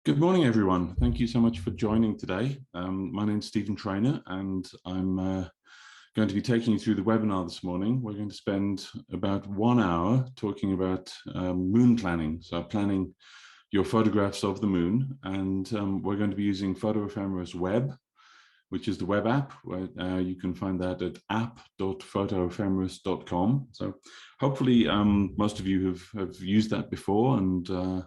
Good morning, everyone. Thank you so much for joining today. My name is Stephen Trainer, and I'm going to be taking you through the webinar this morning. We're going to spend about 1 hour talking about moon planning, so planning your photographs of the moon. And we're going to be using Photo Ephemeris Web, which is the web app. Where, you can find that at app.photoephemeris.com. So hopefully most of you have used that before and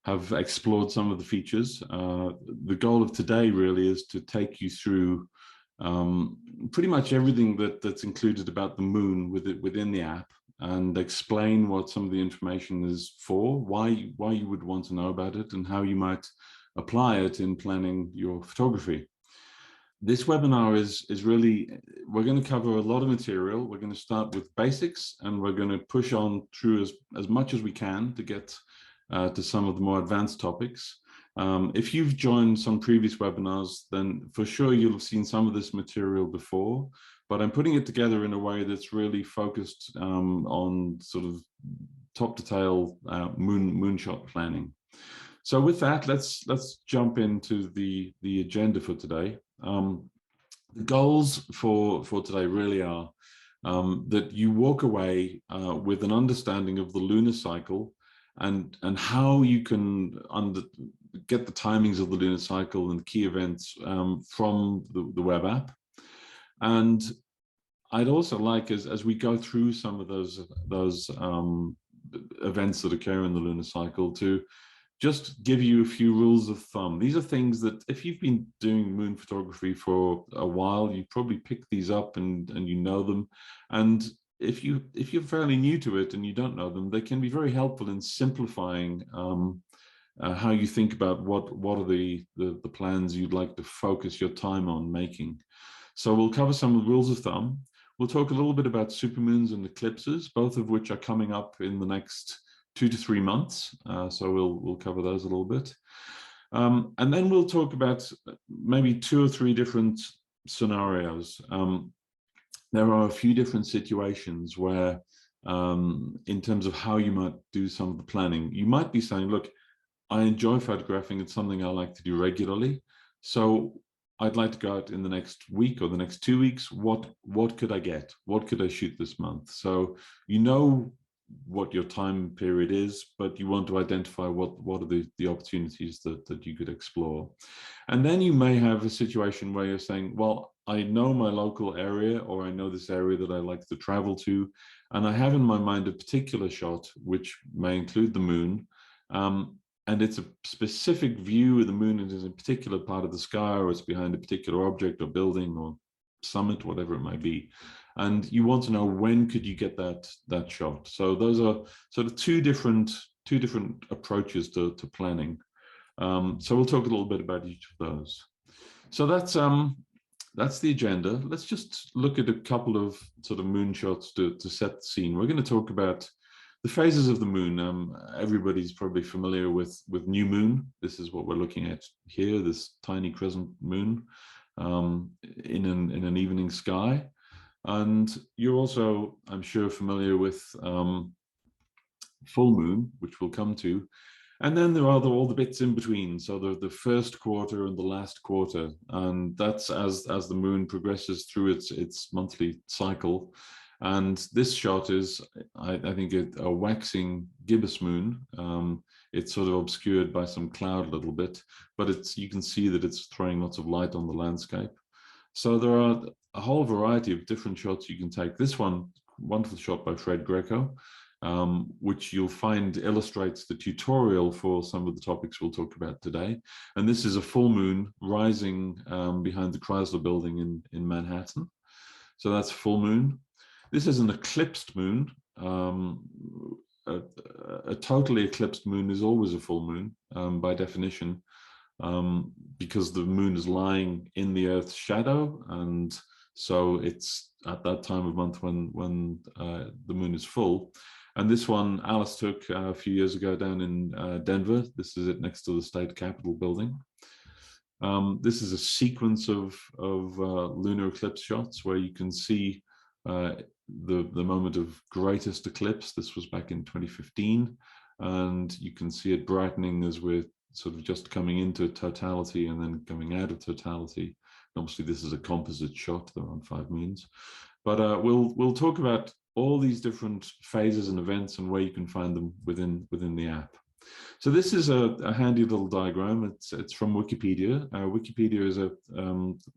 have explored some of the features. The goal of today really is to take you through pretty much everything that's included about the moon within the app, and explain what some of the information is for, why you would want to know about it, and how you might apply it in planning your photography. This webinar is really, we're going to cover a lot of material. We're going to start with basics, and we're going to push on through as much as we can to get to some of the more advanced topics. If you've joined some previous webinars, then for sure you'll have seen some of this material before, but I'm putting it together in a way that's really focused on sort of top to tail moonshot planning. So with that, let's jump into the agenda for today. The goals for today really are that you walk away with an understanding of the lunar cycle and how you can get the timings of the lunar cycle and key events from the web app. And I'd also like, as we go through some of those events that occur in the lunar cycle, to just give you a few rules of thumb. These are things that if you've been doing moon photography for a while, you probably pick these up and you know them. And if you're fairly new to it and you don't know them, they can be very helpful in simplifying how you think about what are the plans you'd like to focus your time on making. So we'll cover some of the rules of thumb. We'll talk a little bit about supermoons and eclipses, both of which are coming up in the next 2 to 3 months. So we'll cover those a little bit. And then we'll talk about maybe 2 or 3 different scenarios. There are a few different situations where, in terms of how you might do some of the planning, you might be saying, look, I enjoy photographing. It's something I like to do regularly. So I'd like to go out in the next week or the next 2 weeks. What could I get? What could I shoot this month? So you know what your time period is, but you want to identify what are the opportunities that you could explore. And then you may have a situation where you're saying, well, I know my local area, or I know this area that I like to travel to, and I have in my mind a particular shot, which may include the moon, and it's a specific view of the moon. It is a particular part of the sky, or it's behind a particular object or building or summit, whatever it might be. And you want to know when could you get that shot. So those are sort of two different approaches to planning. So we'll talk a little bit about each of those. So that's the agenda. Let's just look at a couple of sort of moonshots to set the scene. We're going to talk about the phases of the moon. Everybody's probably familiar with new moon. This is what we're looking at here, this tiny crescent moon in an evening sky. And you're also, I'm sure, familiar with full moon, which we'll come to. And then there are all the bits in between. So the first quarter and the last quarter. And that's as the moon progresses through its monthly cycle. And this shot is, I think, a waxing gibbous moon. It's sort of obscured by some cloud a little bit, but you can see that it's throwing lots of light on the landscape. So there are a whole variety of different shots you can take. This one, wonderful shot by Fred Greco, which you'll find illustrates the tutorial for some of the topics we'll talk about today. And this is a full moon rising behind the Chrysler Building in Manhattan. So that's full moon. This is an eclipsed moon. A totally eclipsed moon is always a full moon by definition, because the moon is lying in the Earth's shadow, and so it's at that time of month when the moon is full. And this one Alice took a few years ago down in Denver. This is it next to the State Capitol building. This is a sequence of lunar eclipse shots where you can see the moment of greatest eclipse. This was back in 2015, and you can see it brightening as we're sort of just coming into totality and then coming out of totality. Obviously, this is a composite shot. There aren't 5 moons, but we'll talk about all these different phases and events and where you can find them within the app. So this is a handy little diagram. It's from Wikipedia. Wikipedia is a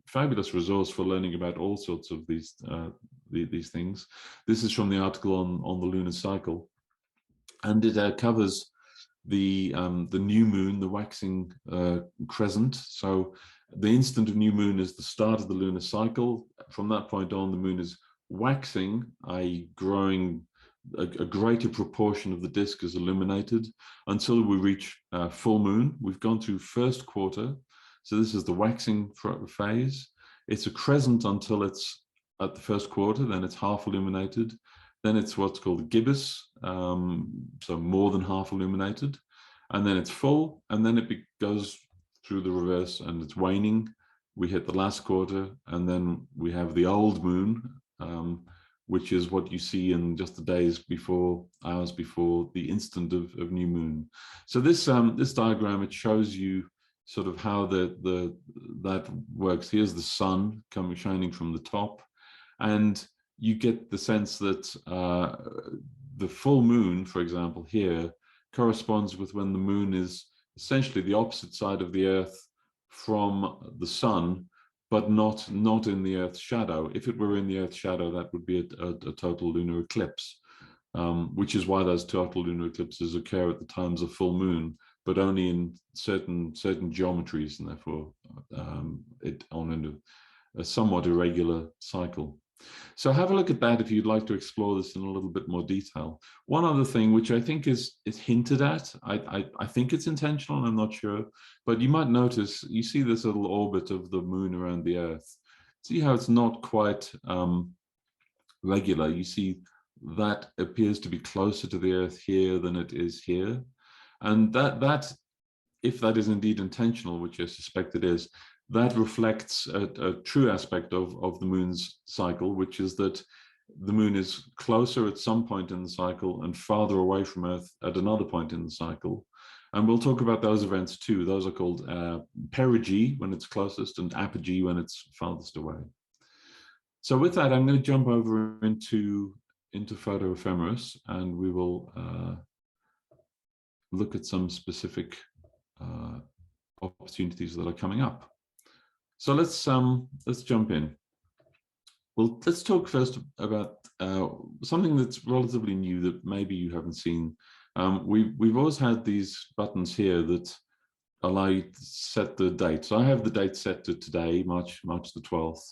fabulous resource for learning about all sorts of these things. This is from the article on the lunar cycle, and it covers the new moon, the waxing crescent. So the instant of new moon is the start of the lunar cycle. From that point on, the moon is waxing, i.e. growing. A greater proportion of the disk is illuminated until we reach full moon. We've gone through first quarter, so this is the waxing phase. It's a crescent until it's at the first quarter, then it's half illuminated. Then it's what's called a gibbous, so more than half illuminated, and then it's full, and then it goes through the reverse and it's waning. We hit the last quarter, and then we have the old moon, which is what you see in just the days before, hours before the instant of new moon. So this this diagram, it shows you sort of how that works. Here's the sun shining from the top, and you get the sense that the full moon, for example, here corresponds with when the moon is essentially the opposite side of the Earth from the sun, but not in the Earth's shadow. If it were in the Earth's shadow, that would be a total lunar eclipse, which is why those total lunar eclipses occur at the times of full moon, but only in certain geometries, and therefore on a somewhat irregular cycle. So have a look at that if you'd like to explore this in a little bit more detail. One other thing, which I think is hinted at, I think it's intentional, I'm not sure, but you might notice, you see this little orbit of the moon around the Earth. See how it's not quite regular. You see that appears to be closer to the Earth here than it is here. And that if that is indeed intentional, which I suspect it is, that reflects a true aspect of the moon's cycle, which is that the moon is closer at some point in the cycle and farther away from Earth at another point in the cycle. And we'll talk about those events too. Those are called perigee when it's closest and apogee when it's farthest away. So with that, I'm going to jump over into Photo Ephemeris, and we will look at some specific opportunities that are coming up. So let's jump in. Well, let's talk first about something that's relatively new that maybe you haven't seen. We've always had these buttons here that allow you to set the date. So I have the date set to today, March the 12th.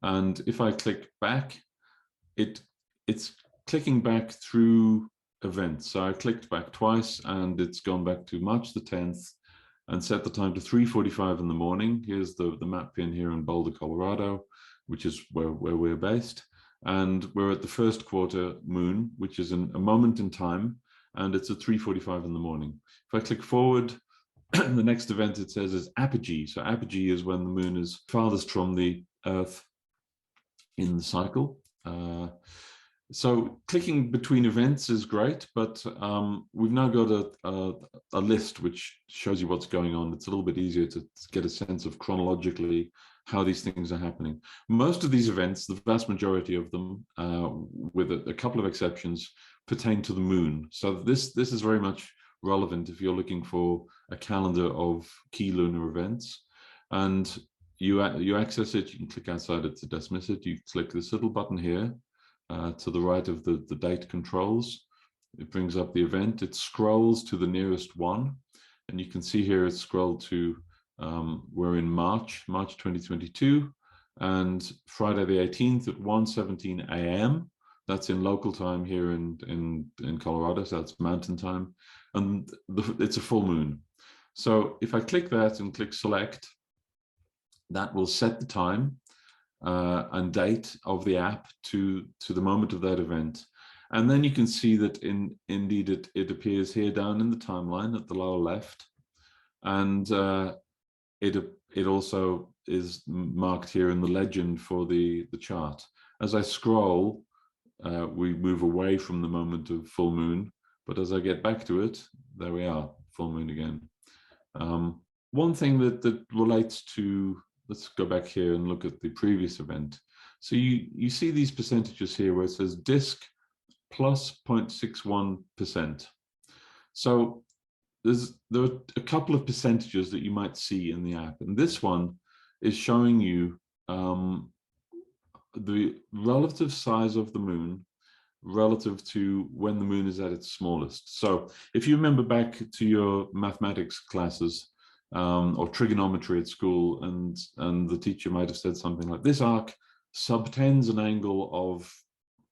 And if I click back, it's clicking back through events. So I clicked back twice and it's gone back to March the 10th and set the time to 3:45 in the morning. Here's the map pin here in Boulder, Colorado, which is where we're based. And we're at the first quarter moon, which is a moment in time, and it's at 3:45 in the morning. If I click forward, the next event it says is apogee. So apogee is when the moon is farthest from the Earth in the cycle. So clicking between events is great, but we've now got a list which shows you what's going on. It's a little bit easier to get a sense of chronologically how these things are happening. Most of these events, the vast majority of them, with a couple of exceptions, pertain to the moon. So this is very much relevant if you're looking for a calendar of key lunar events. And you access it, you can click outside it to dismiss it. You click this little button here to the right of the date controls. It brings up the event. It scrolls to the nearest one. And you can see here it's scrolled to, we're in March 2022, and Friday the 18th at 1:17 a.m. That's in local time here in Colorado, so that's mountain time. And it's a full moon. So if I click that and click select, that will set the time and date of the app to the moment of that event. And then you can see that indeed it appears here down in the timeline at the lower left. And it also is marked here in the legend for the chart. As I scroll, we move away from the moment of full moon, but as I get back to it, there we are, full moon again. One thing that relates to, let's go back here and look at the previous event. So you see these percentages here where it says disk plus 0.61%. So there are a couple of percentages that you might see in the app, and this one is showing you the relative size of the moon relative to when the moon is at its smallest. So if you remember back to your mathematics classes or trigonometry at school, and the teacher might have said something like, this arc subtends an angle of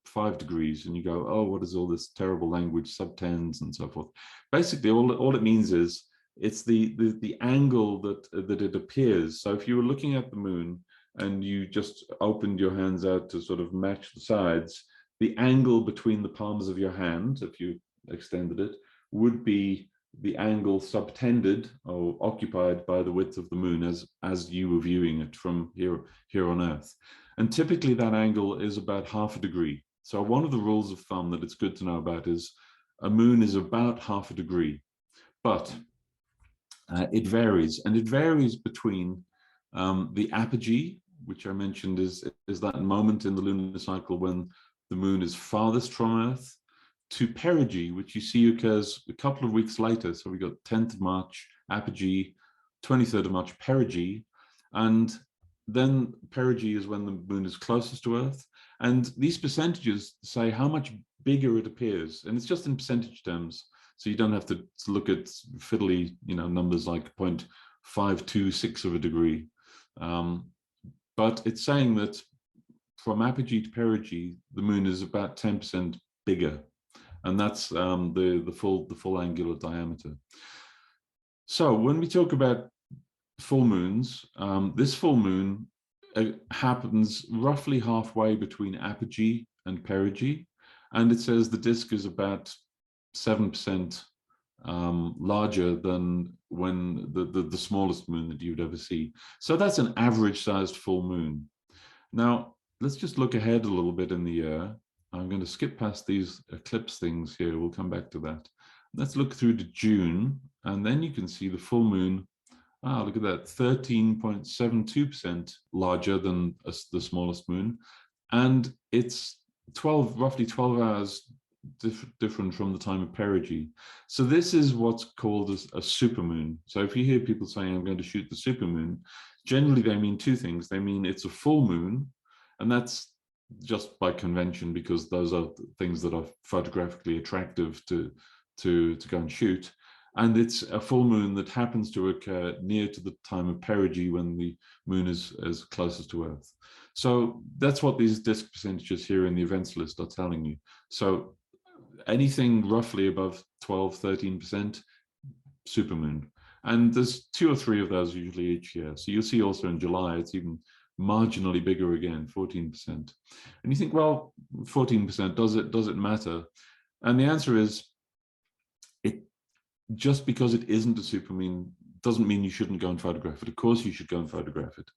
5 degrees, and you go, oh, what is all this terrible language, subtends and so forth. Basically, all it means is it's the angle that it appears. So if you were looking at the moon and you just opened your hands out to sort of match the sides, the angle between the palms of your hand, if you extended it, would be the angle subtended or occupied by the width of the moon as you were viewing it from here on Earth. And typically that angle is about 1/2 degree. So one of the rules of thumb that it's good to know about is a moon is about 1/2 degree, but it varies, and it varies between the apogee, which I mentioned is that moment in the lunar cycle when the moon is farthest from Earth, to perigee, which you see occurs a couple of weeks later. So we got 10th of March, apogee, 23rd of March, perigee, and then perigee is when the moon is closest to Earth. And these percentages say how much bigger it appears, and it's just in percentage terms. So you don't have to look at fiddly, numbers like 0.526 of a degree. But it's saying that from apogee to perigee, the moon is about 10% bigger, and that's the full angular diameter. So when we talk about full moons, this full moon happens roughly halfway between apogee and perigee, and it says the disk is about 7% larger than when the smallest moon that you'd ever see. So that's an average sized full moon. Now, let's just look ahead a little bit in the year. I'm going to skip past these eclipse things here. We'll come back to that. Let's look through to June, and then you can see the full moon. Look at that, 13.72% larger than the smallest moon. And it's roughly 12 hours different from the time of perigee. So this is what's called a supermoon. So if you hear people saying, I'm going to shoot the supermoon, generally they mean two things. They mean it's a full moon, and that's just by convention because those are things that are photographically attractive to go and shoot. And it's a full moon that happens to occur near to the time of perigee when the moon is closest to Earth. So that's what these disk percentages here in the events list are telling you. So anything roughly above 12, 13%, supermoon. And there's 2 or 3 of those usually each year. So you'll see also in July, it's even marginally bigger again, 14%. And you think, well, 14%, does it matter? And the answer is, just because it isn't a supermoon doesn't mean you shouldn't go and photograph it. Of course you should go and photograph it.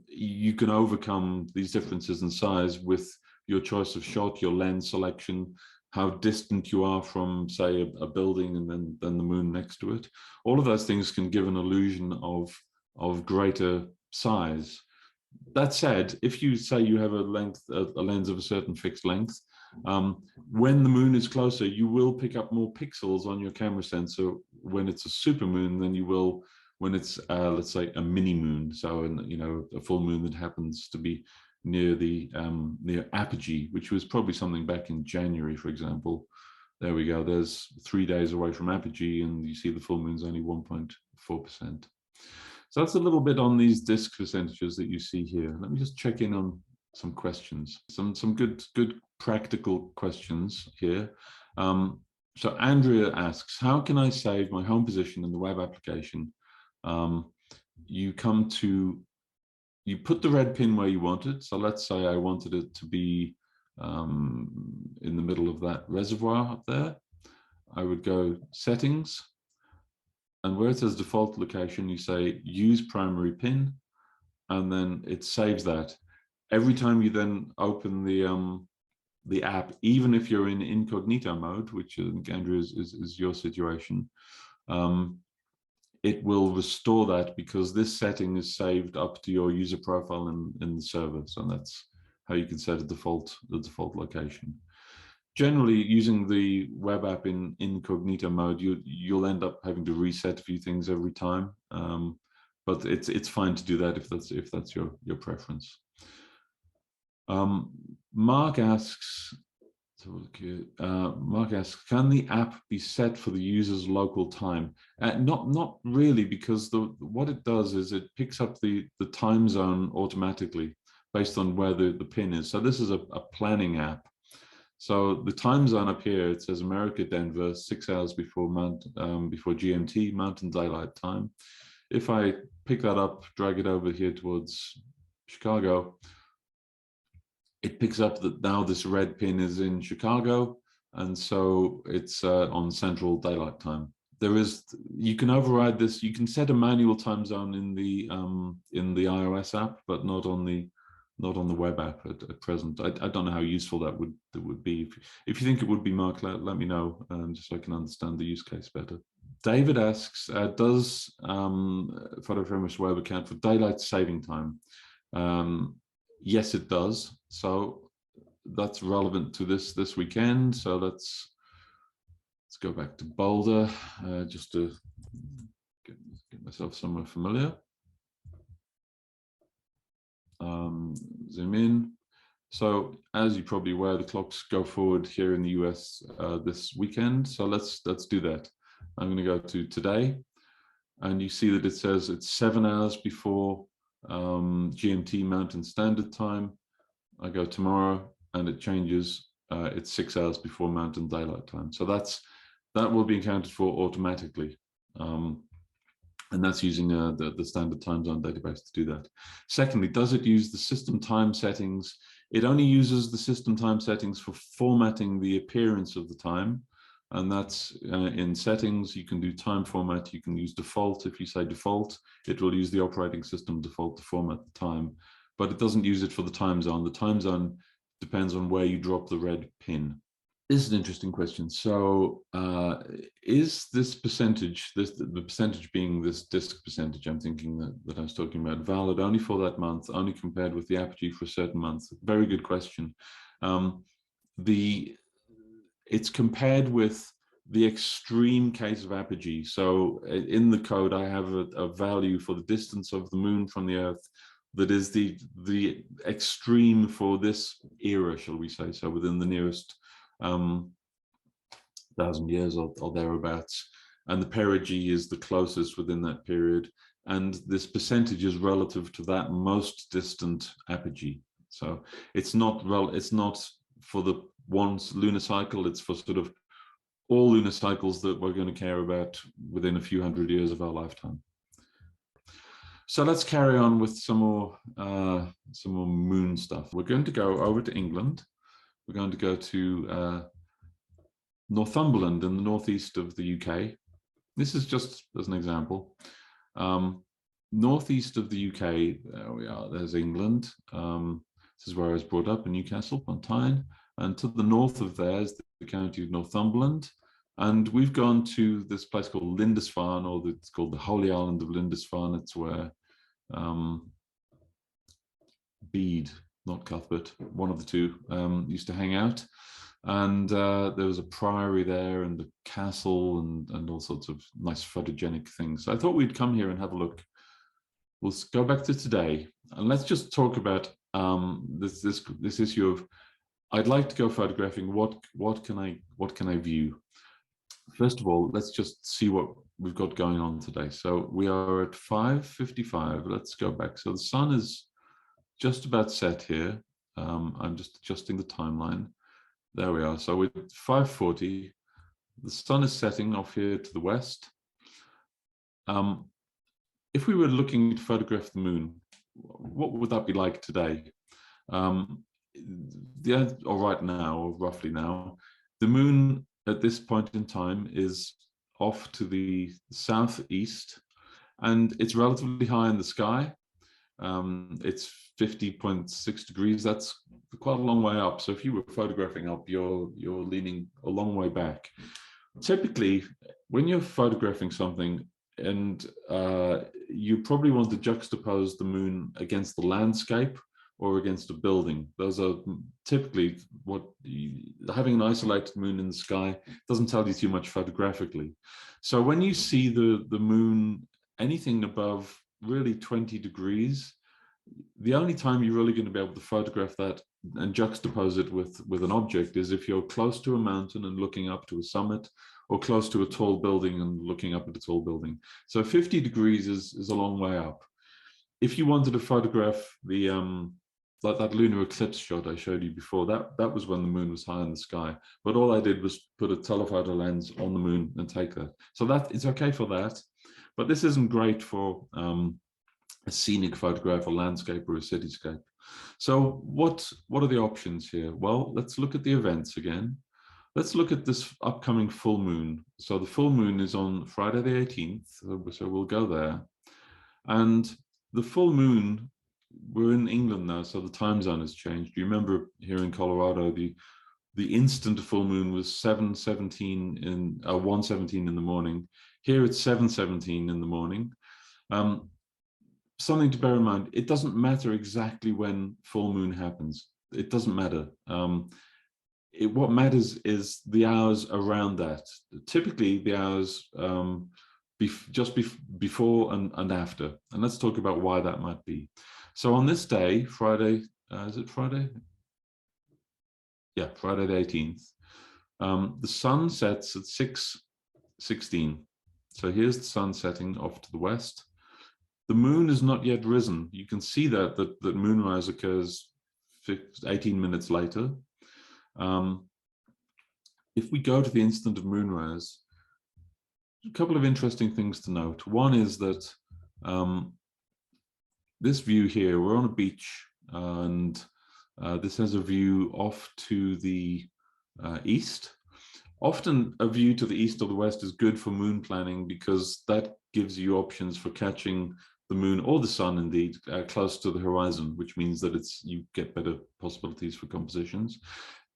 You can overcome these differences in size with your choice of shot, your lens selection, how distant you are from, say, a building and then the moon next to it. All of those things can give an illusion of greater size. That said, if you say you have a lens of a certain fixed length, when the moon is closer, you will pick up more pixels on your camera sensor when it's a supermoon than you will when it's, let's say, a mini moon. So, a full moon that happens to be near the near apogee, which was probably something back in January, for example. There we go. There's 3 days away from apogee, and you see the full moon's only 1.4%. So that's a little bit on these disk percentages that you see here. Let me just check in on some questions, some good practical questions here. So Andrea asks, how can I save my home position in the web application? You put the red pin where you want it. So let's say I wanted it to be in the middle of that reservoir up there. I would go settings, and where it says default location, you say use primary pin, and then it saves that. Every time you then open the app, even if you're in incognito mode, which Andrew is your situation, it will restore that because this setting is saved up to your user profile in the server. So that's how you can set the default location. Generally, using the web app in incognito mode, you'll end up having to reset a few things every time. But it's fine to do that if that's your preference. Mark asks, Mark asks, can the app be set for the user's local time? Not really, because what it does is it picks up the time zone automatically based on where the pin is. So this is a planning app. So the time zone up here, it says America, Denver, 6 hours before GMT, Mountain Daylight Time. If I pick that up, drag it over here towards Chicago, it picks up that now this red pin is in Chicago, and so it's on Central Daylight Time. You can override this. You can set a manual time zone in the iOS app, but not on the web app at present. I don't know how useful that would be. If you think it would be, Mark, let me know, just so I can understand the use case better. David asks, does PhotoFremo's web account for daylight saving time? Yes, it does. So that's relevant to this weekend. So let's go back to Boulder, just to get myself somewhere familiar. Zoom in. So as you're probably aware, the clocks go forward here in the US this weekend. So let's do that. I'm going to go to today, and you see that it says it's 7 hours before GMT Mountain Standard Time. I go tomorrow, and it changes. It's 6 hours before Mountain Daylight Time. So that will be accounted for automatically. And that's using the standard time zone database to do that. Secondly, does it use the system time settings? It only uses the system time settings for formatting the appearance of the time. And that's in settings. You can do time format. You can use default. If you say default, it will use the operating system default to format the time. But it doesn't use it for the time zone. The time zone depends on where you drop the red pin. This is an interesting question. So is this percentage, the percentage being this disk percentage, I'm thinking that I was talking about, valid only for that month, only compared with the apogee for a certain month? Very good question. It's compared with the extreme case of apogee. So in the code, I have a value for the distance of the moon from the Earth that is the extreme for this era, shall we say, so within the nearest 1,000 years or thereabouts, and the perigee is the closest within that period, and this percentage is relative to that most distant apogee. So it's not for the one lunar cycle, it's for sort of all lunar cycles that we're going to care about within a few hundred years of our lifetime. So let's carry on with some more moon stuff. We're going to go over to England. We're going to go to Northumberland in the northeast of the UK. This is just as an example. Northeast of the UK, there we are, there's England. This is where I was brought up, in Newcastle upon Tyne. And to the north of there is the county of Northumberland. And we've gone to this place called Lindisfarne, or it's called the Holy Island of Lindisfarne. It's where Bede, not Cuthbert, one of the two, used to hang out. And there was a priory there and a castle and all sorts of nice photogenic things. So I thought we'd come here and have a look. We'll go back to today, and let's just talk about this issue of, I'd like to go photographing. What can I view? First of all, let's just see what we've got going on today. So we are at 5:55. Let's go back. So the sun is just about set here. I'm just adjusting the timeline. There we are. So we're 5:40. The sun is setting off here to the west. If we were looking to photograph the moon, what would that be like today? Or right now, or roughly now, the moon at this point in time is off to the southeast, and it's relatively high in the sky. It's 50.6 degrees. That's quite a long way up. So if you were photographing up, you're leaning a long way back. Typically, when you're photographing something, you probably want to juxtapose the moon against the landscape or against a building. Those are typically having an isolated moon in the sky doesn't tell you too much photographically. So when you see the moon, anything above really 20 degrees, the only time you're really going to be able to photograph that and juxtapose it with an object is if you're close to a mountain and looking up to a summit, or close to a tall building and looking up at a tall building. So 50 degrees is a long way up. If you wanted to photograph the like that lunar eclipse shot I showed you before, that was when the moon was high in the sky. But all I did was put a telephoto lens on the moon and take that. So that it's okay for that, but this isn't great for a scenic photograph, a landscape, or a cityscape. So what are the options here? Well, let's look at the events again. Let's look at this upcoming full moon. So the full moon is on Friday the 18th, so we'll go there. And the full moon, we're in England now, so the time zone has changed. You remember here in Colorado, the instant full moon was 1:17 in the morning. Here it's 7:17 in the morning. Something to bear in mind, it doesn't matter exactly when full moon happens. It doesn't matter. What matters is the hours around that. Typically the hours before and after. And let's talk about why that might be. So on this day, Friday, is it Friday? Yeah, Friday the 18th. The sun sets at 6:16. So here's the sun setting off to the west. The moon is not yet risen. You can see that moonrise occurs 18 minutes later. If we go to the instant of moonrise, a couple of interesting things to note. One is that this view here, we're on a beach, and this has a view off to the east. Often a view to the east or the west is good for moon planning because that gives you options for catching the moon or the sun indeed close to the horizon, which means that you get better possibilities for compositions.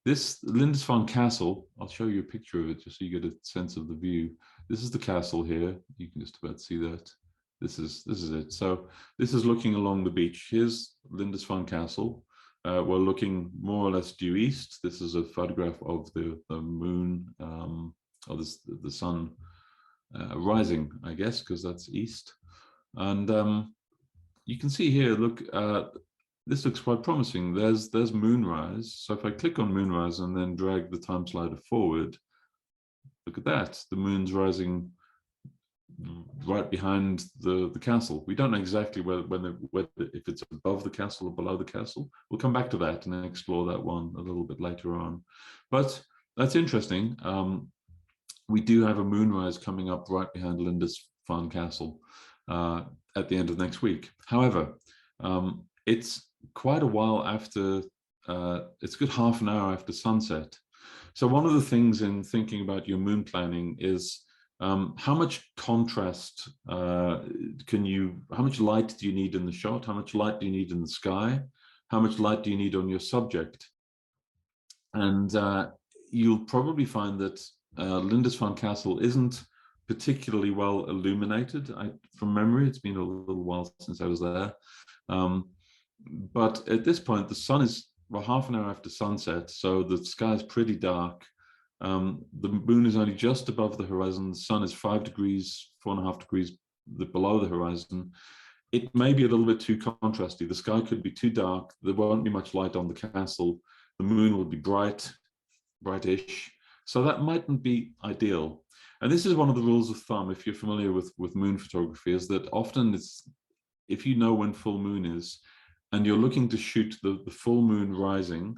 This Lindisfarne Castle, I'll show you a picture of it just so you get a sense of the view. This is the castle here. You can just about see that. This is it. So this is looking along the beach. Here's Lindisfarne Castle. We're looking more or less due east. This is a photograph of the moon, or the sun rising, I guess, because that's east. And you can see here, look, this looks quite promising. There's moonrise. So if I click on moonrise and then drag the time slider forward, look at that. The moon's rising right behind the castle. We don't know exactly if it's above the castle or below the castle. We'll come back to that and explore that one a little bit later on. But that's interesting. We do have a moonrise coming up right behind Lindisfarne Castle at the end of next week. However, it's quite a while after, it's a good half an hour after sunset. So one of the things in thinking about your moon planning is how much contrast how much light do you need in the shot? How much light do you need in the sky? How much light do you need on your subject? And you'll probably find that Lindisfarne Castle isn't particularly well illuminated. From memory, it's been a little while since I was there. But at this point, the sun is half an hour after sunset, so the sky is pretty dark. The moon is only just above the horizon. The sun is 5 degrees, 4.5 degrees below the horizon. It may be a little bit too contrasty. The sky could be too dark. There won't be much light on the castle. The moon will be brightish. So that mightn't be ideal. And this is one of the rules of thumb, if you're familiar with moon photography, is that often if you know when full moon is, and you're looking to shoot the full moon rising,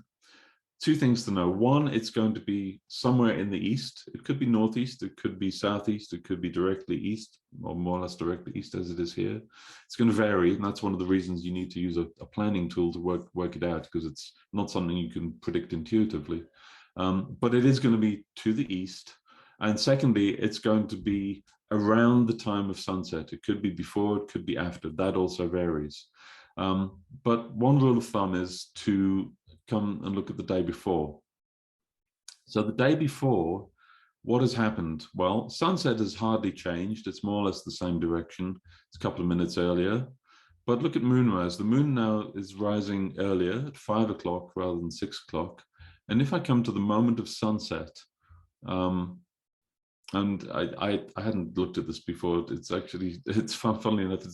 two things to know. One, it's going to be somewhere in the east. It could be northeast, it could be southeast, it could be directly east, or more or less directly east as it is here. It's going to vary, and that's one of the reasons you need to use a planning tool to work it out, because it's not something you can predict intuitively. But it is going to be to the east. And secondly, it's going to be around the time of sunset. It could be before, it could be after. That also varies. But one rule of thumb is to come and look at the day before. So the day before, what has happened? Well, sunset has hardly changed. It's more or less the same direction. It's a couple of minutes earlier. But look at moonrise. The moon now is rising earlier at 5 o'clock rather than 6 o'clock. And if I come to the moment of sunset, and I hadn't looked at this before. It's actually, funnily enough,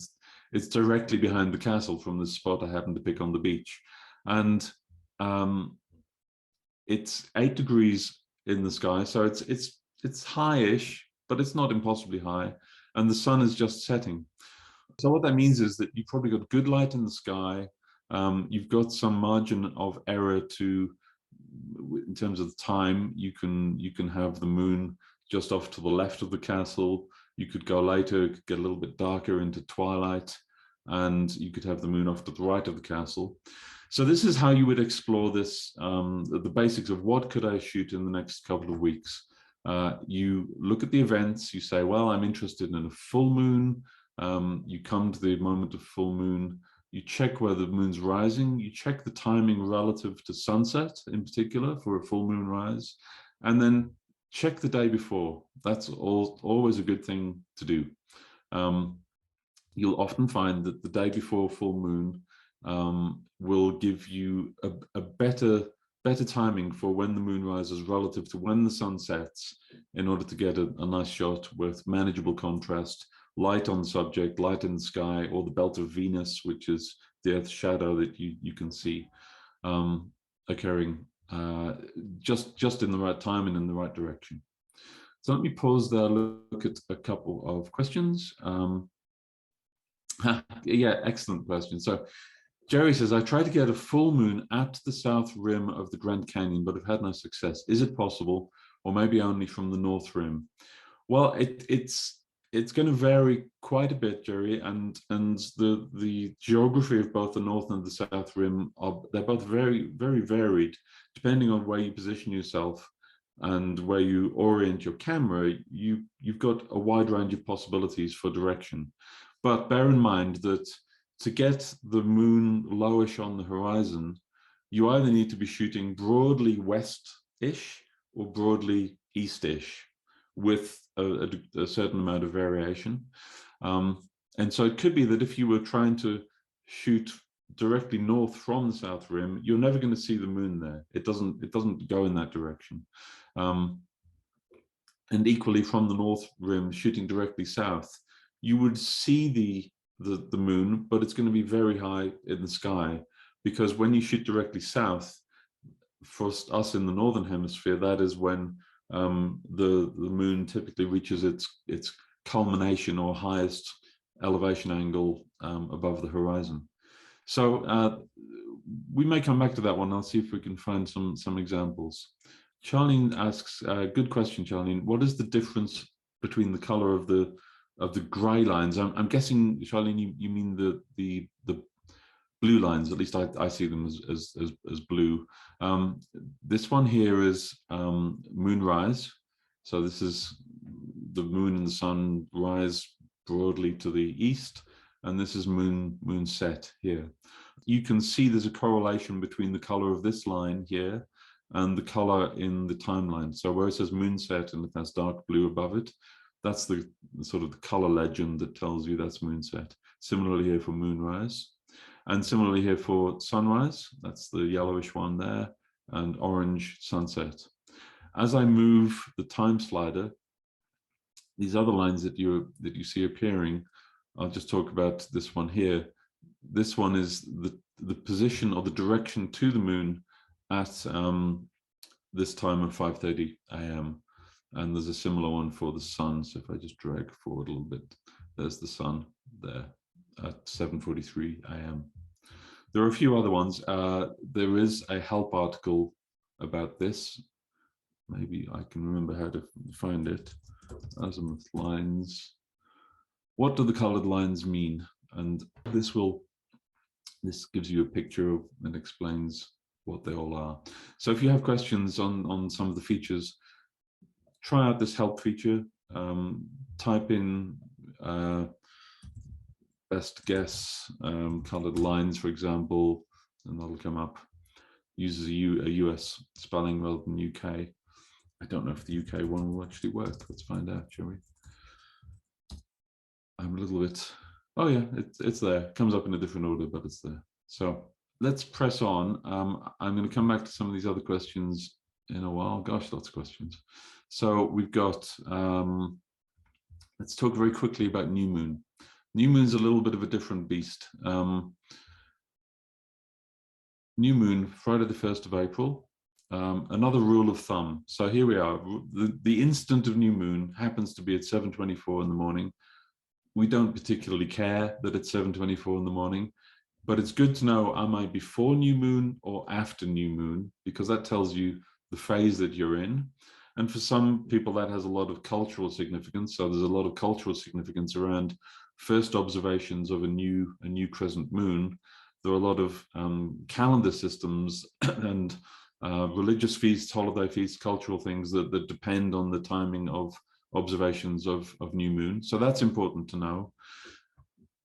it's directly behind the castle from the spot I happened to pick on the beach. And it's 8 degrees in the sky. So it's high-ish, but it's not impossibly high. And the sun is just setting. So what that means is that you've probably got good light in the sky. You've got some margin of error in terms of the time. You can have the moon just off to the left of the castle. You could go later, it could get a little bit darker into twilight, and you could have the moon off to the right of the castle. So this is how you would explore this, the basics of what could I shoot in the next couple of weeks. You look at the events, you say, well, I'm interested in a full moon. You come to the moment of full moon, you check where the moon's rising, you check the timing relative to sunset in particular for a full moon rise, and then check the day before. That's always a good thing to do. You'll often find that the day before full moon will give you a better timing for when the moon rises relative to when the sun sets, in order to get a nice shot with manageable contrast, light on subject, light in the sky, or the belt of Venus, which is the Earth's shadow that you can see occurring just in the right time and in the right direction. So let me pause there, look at a couple of questions. Yeah, excellent question. So Jerry says, I tried to get a full moon at the south rim of the Grand Canyon, but have had no success. Is it possible, or maybe only from the north rim? Well, it's going to vary quite a bit, Jerry, and the geography of both the north and the south rim they're both very, very varied, depending on where you position yourself and where you orient your camera. You've got a wide range of possibilities for direction, but bear in mind that to get the moon lowish on the horizon, you either need to be shooting broadly west-ish or broadly east-ish, with a certain amount of variation. And so it could be that if you were trying to shoot directly north from the south rim, you're never going to see the moon there. It doesn't go in that direction. And equally from the north rim, shooting directly south, you would see the moon, but it's going to be very high in the sky, because when you shoot directly south, for us in the northern hemisphere, that is when the moon typically reaches its culmination or highest elevation angle above the horizon. So we may come back to that one. I'll see if we can find some examples. Charlene asks, good question, Charlene. What is the difference between the color of the gray lines? I'm guessing, Charlene, you mean the blue lines. At least I see them as blue. This one here is moonrise. So this is the moon and the sun rise broadly to the east, and this is moonset here. You can see there's a correlation between the color of this line here and the color in the timeline. So where it says moonset and it has dark blue above it, that's the sort of the color legend that tells you that's moonset. Similarly here for moonrise. And similarly here for sunrise, that's the yellowish one there, and orange sunset. As I move the time slider, these other lines that you see appearing, I'll just talk about this one here. This one is the position or the direction to the moon at this time of 5:30 a.m. And there's a similar one for the sun. So if I just drag forward a little bit, there's the sun there at 7:43 a.m. There are a few other ones. There is a help article about this. Maybe I can remember how to find it. Azimuth lines. What do the colored lines mean? And this gives you a picture of and explains what they all are. So if you have questions on some of the features, try out this help feature. Type in best guess colored lines, for example, and that'll come up. Uses a US spelling rather than UK. I don't know if the UK one will actually work. Let's find out, shall we? I'm a little bit, oh yeah, it's there. It comes up in a different order, but it's there. So let's press on. I'm going to come back to some of these other questions in a while. Gosh, lots of questions. So we've got, let's talk very quickly about new moon. New moon's a little bit of a different beast. New moon, Friday the 1st of April. Another rule of thumb. So here we are. The instant of new moon happens to be at 7:24 in the morning. We don't particularly care that it's 7:24 in the morning, but it's good to know, am I before new moon or after new moon? Because that tells you the phase that you're in. And for some people, that has a lot of cultural significance. So there's a lot of cultural significance around first observations of a new crescent moon. There are a lot of calendar systems and religious feasts, holiday feasts, cultural things that depend on the timing of observations of new moon. So that's important to know.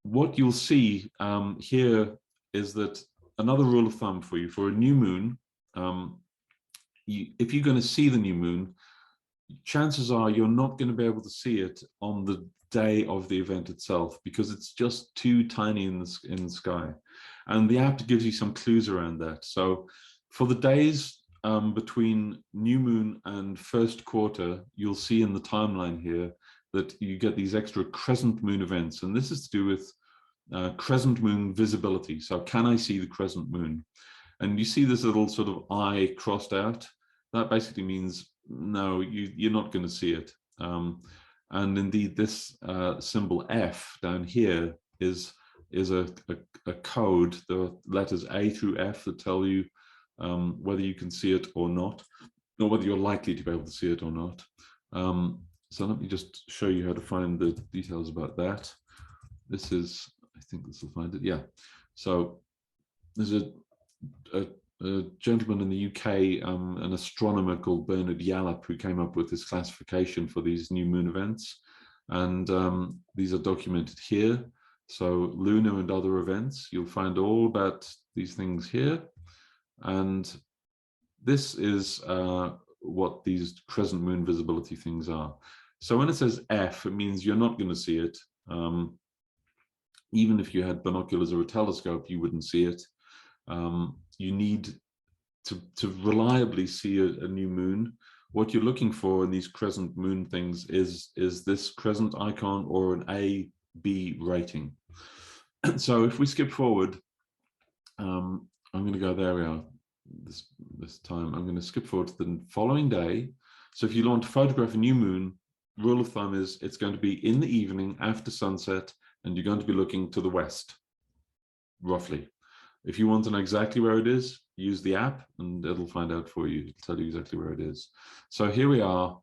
What you'll see here is that another rule of thumb for you, for a new moon, if you're going to see the new moon, chances are you're not going to be able to see it on the day of the event itself because it's just too tiny in the sky. And the app gives you some clues around that. So for the days between new moon and first quarter, you'll see in the timeline here that you get these extra crescent moon events. And this is to do with crescent moon visibility. So can I see the crescent moon? And you see this little sort of eye crossed out. That basically means, no, you're not going to see it. And indeed, this symbol F down here is a code, the letters A through F that tell you whether you can see it or not, or whether you're likely to be able to see it or not. So let me just show you how to find the details about that. This is, I think this will find it, yeah. So there's a gentleman in the UK, an astronomer called Bernard Yallop, who came up with this classification for these new moon events. And these are documented here. So lunar and other events, you'll find all about these things here. And this is what these crescent moon visibility things are. So when it says F, it means you're not going to see it. Even if you had binoculars or a telescope, you wouldn't see it. You need to reliably see a new moon. What you're looking for in these crescent moon things is this crescent icon or an A-B rating. So if we skip forward, I'm going to go, there we are, this time. I'm going to skip forward to the following day. So if you want to photograph a new moon, rule of thumb is it's going to be in the evening after sunset, and you're going to be looking to the west, roughly. If you want to know exactly where it is, use the app and it'll find out for you. It'll tell you exactly where it is. So here we are.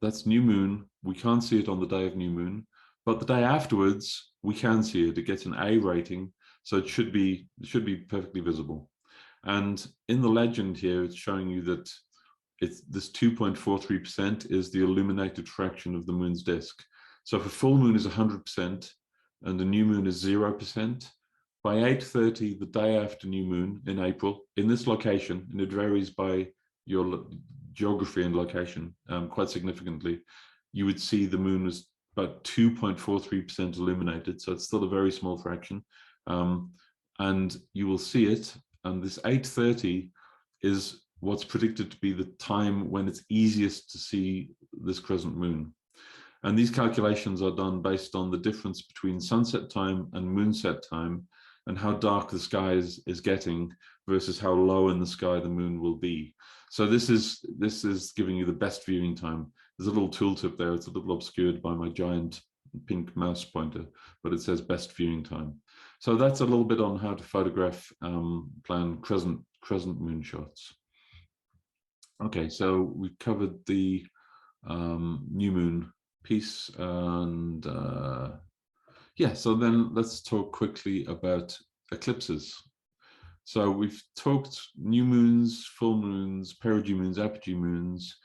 That's new moon. We can't see it on the day of new moon, but the day afterwards, we can see it. It gets an A rating, so it should be perfectly visible. And in the legend here, it's showing you that this 2.43% is the illuminated fraction of the moon's disk. So if a full moon is 100% and a new moon is 0%, by 8:30 the day after new moon in April, in this location, and it varies by your geography and location quite significantly, you would see the moon was about 2.43% illuminated. So it's still a very small fraction. And you will see it. And this 8:30 is what's predicted to be the time when it's easiest to see this crescent moon. And these calculations are done based on the difference between sunset time and moonset time, and how dark the sky is getting versus how low in the sky the moon will be. So this is giving you the best viewing time. There's a little tooltip there. It's a little obscured by my giant pink mouse pointer, but it says best viewing time. So that's a little bit on how to photograph plan crescent moon shots. Okay, so we've covered the new moon piece, and yeah, so then let's talk quickly about eclipses. So we've talked new moons, full moons, perigee moons, apogee moons.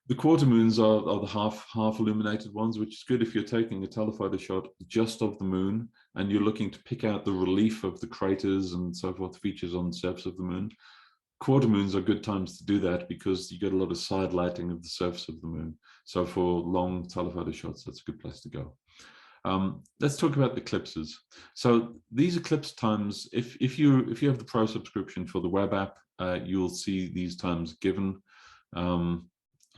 The quarter moons are the half illuminated ones, which is good if you're taking a telephoto shot just of the moon and you're looking to pick out the relief of the craters and so forth, features on the surface of the moon. quarter moons are good times to do that because you get a lot of side lighting of the surface of the moon. So for long telephoto shots, that's a good place to go. Let's talk about the eclipses. So these eclipse times, if you have the Pro subscription for the web app, you'll see these times given. I'm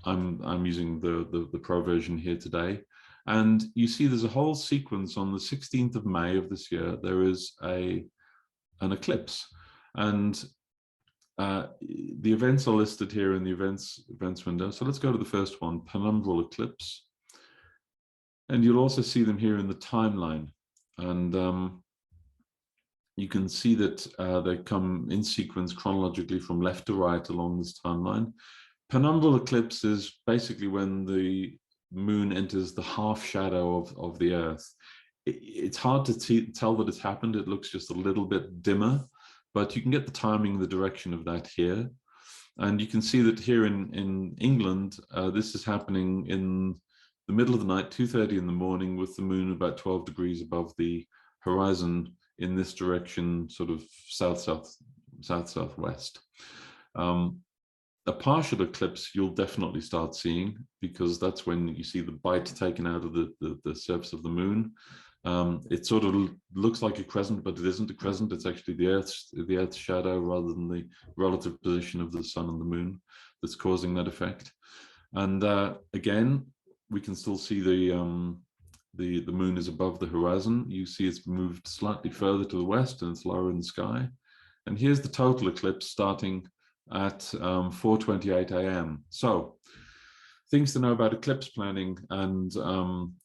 using the Pro version here today, and you see there's a whole sequence on the 16th of May of this year. There is an eclipse, and the events are listed here in the events window. So let's go to the first one, penumbral eclipse. And you'll also see them here in the timeline. And you can see that they come in sequence chronologically from left to right along this timeline. Penumbral eclipse is basically when the moon enters the half shadow of the Earth. It's hard to tell that it's happened. It looks just a little bit dimmer, but you can get the timing, the direction of that here. And you can see that here in England, this is happening in the middle of the night, 2:30 in the morning, with the moon about 12 degrees above the horizon in this direction, sort of south-southwest. A partial eclipse you'll definitely start seeing, because that's when you see the bite taken out of the surface of the moon. It sort of looks like a crescent, but it isn't a crescent. It's actually the Earth's shadow rather than the relative position of the sun and the moon that's causing that effect. And again, we can still see the moon is above the horizon. You see it's moved slightly further to the west and it's lower in the sky. And here's the total eclipse starting at 4:28 a.m. So things to know about eclipse planning and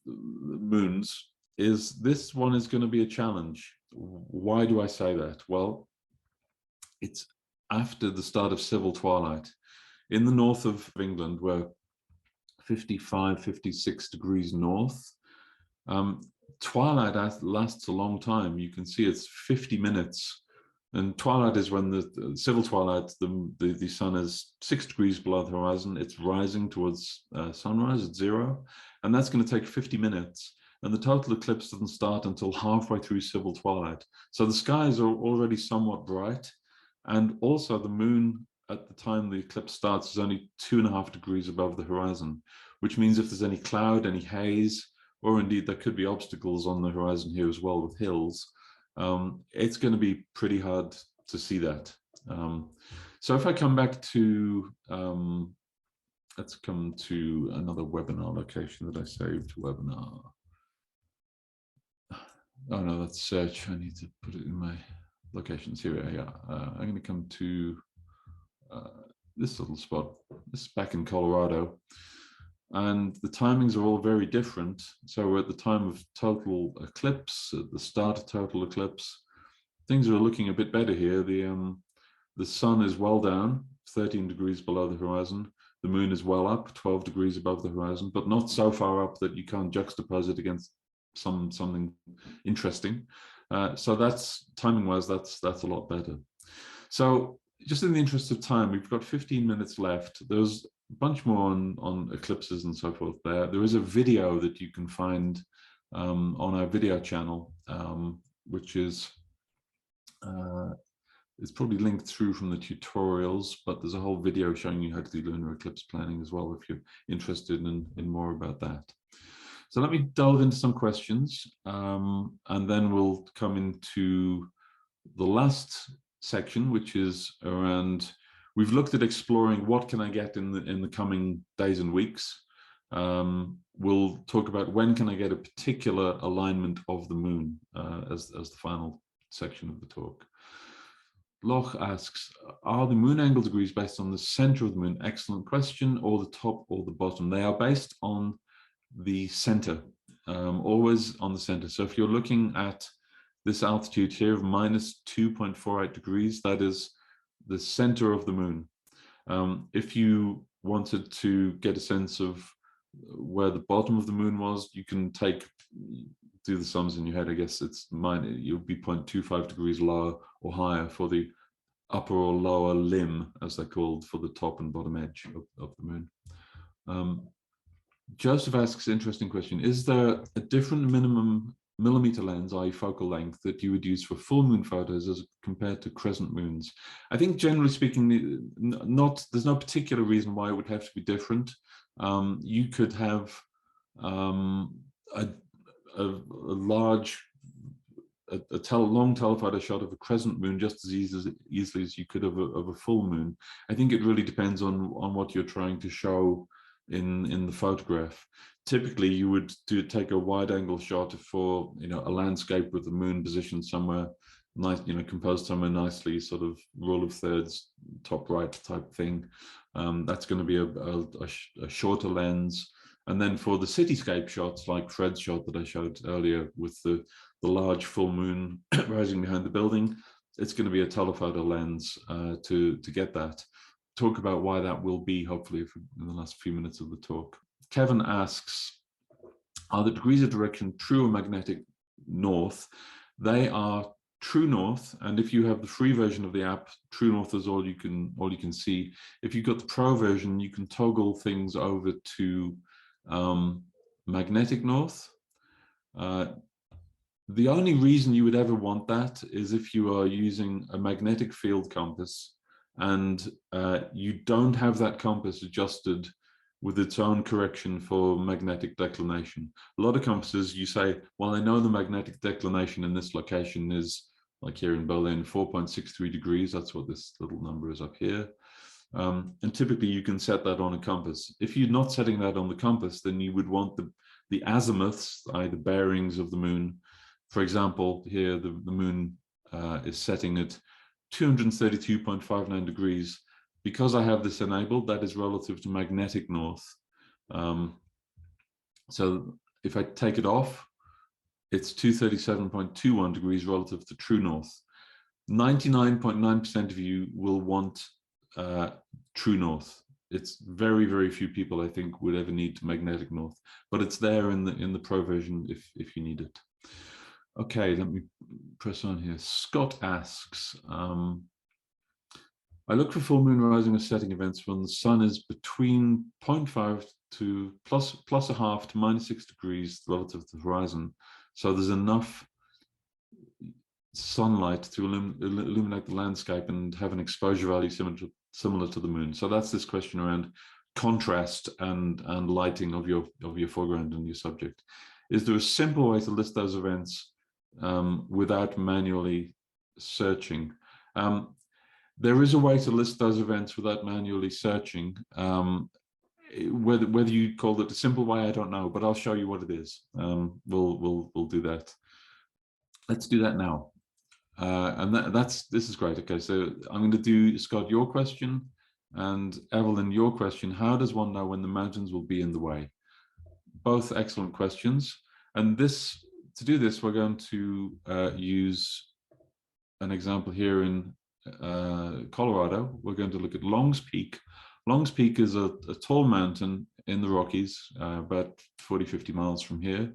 moons is this one is going to be a challenge. Why do I say that? Well, it's after the start of civil twilight. In the north of England, we're 55, 56 degrees north. Twilight lasts a long time. You can see it's 50 minutes. And twilight is when the civil twilight, the sun is 6 degrees below the horizon. It's rising towards sunrise at 0. And that's going to take 50 minutes. And the total eclipse doesn't start until halfway through civil twilight. So the skies are already somewhat bright. And also the moon at the time the eclipse starts is only 2.5 degrees above the horizon, which means if there's any cloud, any haze, or indeed there could be obstacles on the horizon here as well with hills, it's going to be pretty hard to see that. So if I come back to, let's come to another webinar location that I saved, webinar. Oh no, that's search. I need to put it in my locations here. Yeah, I'm going to come to this little spot. This is back in Colorado. And the timings are all very different. So we're at the time of total eclipse, at the start of total eclipse, things are looking a bit better here. The sun is well down, 13 degrees below the horizon. The moon is well up, 12 degrees above the horizon, but not so far up that you can't juxtapose it against something interesting. So that's timing-wise, that's a lot better. So just in the interest of time, we've got 15 minutes left. There's a bunch more on eclipses and so forth there. There is a video that you can find on our video channel, which is it's probably linked through from the tutorials, but there's a whole video showing you how to do lunar eclipse planning as well if you're interested in more about that. So let me delve into some questions, and then we'll come into the last section, which is around, we've looked at exploring what can I get in the coming days and weeks. We'll talk about when can I get a particular alignment of the moon as the final section of the talk. Loch asks, are the moon angle degrees based on the center of the moon? Excellent question. Or the top or the bottom? They are based on the center, always on the center. So if you're looking at this altitude here of minus 2.48 degrees, that is the center of the moon. If you wanted to get a sense of where the bottom of the moon was, you can do the sums in your head. I guess you'll be 0.25 degrees lower or higher for the upper or lower limb, as they're called, for the top and bottom edge of the moon. Joseph asks, interesting question, is there a different minimum millimeter lens, i.e. focal length, that you would use for full moon photos as compared to crescent moons? I think generally speaking, there's no particular reason why it would have to be different. You could have a large, long telephoto shot of a crescent moon just as easily as you could of a full moon. I think it really depends on what you're trying to show in the photograph. Typically, you would take a wide-angle shot for a landscape with the moon positioned somewhere nice, composed somewhere nicely, sort of rule of thirds, top right type thing. That's going to be a shorter lens. And then for the cityscape shots, like Fred's shot that I showed earlier with the large full moon rising behind the building, it's going to be a telephoto lens to get that. Talk about why that will be, hopefully, in the last few minutes of the talk. Kevin asks, are the degrees of direction true or magnetic north? They are true north, and if you have the free version of the app, true north is all you can see. If you've got the pro version, you can toggle things over to magnetic north. The only reason you would ever want that is if you are using a magnetic field compass and you don't have that compass adjusted with its own correction for magnetic declination. A lot of compasses, you say, well, I know the magnetic declination in this location is, like here in Berlin, 4.63 degrees. That's what this little number is up here. And typically you can set that on a compass. If you're not setting that on the compass, then you would want the azimuths, i.e. the bearings of the moon. For example, here the moon is setting at 232.59 degrees. Because I have this enabled, that is relative to magnetic north. So if I take it off, it's 237.21 degrees relative to true north. 99.9% of you will want true north. It's very, very few people, I think, would ever need magnetic north, but it's there in the pro version if you need it. Okay, let me press on here. Scott asks, I look for full moon rising or setting events when the sun is between 0.5 to plus a half to -6 degrees relative to the horizon. So there's enough sunlight to illuminate the landscape and have an exposure value similar to the moon. So that's this question around contrast and lighting of your foreground and your subject. Is there a simple way to list those events without manually searching? There is a way to list those events without manually searching. Whether you call it a simple way, I don't know, but I'll show you what it is. We'll do that. Let's do that now. And this is great. Okay, so I'm going to do, Scott, your question, and Evelyn, your question. How does one know when the mountains will be in the way? Both excellent questions. And to do this, we're going to use an example here in Colorado. We're going to look at Longs Peak. Longs Peak is a tall mountain in the Rockies, about 40-50 miles from here.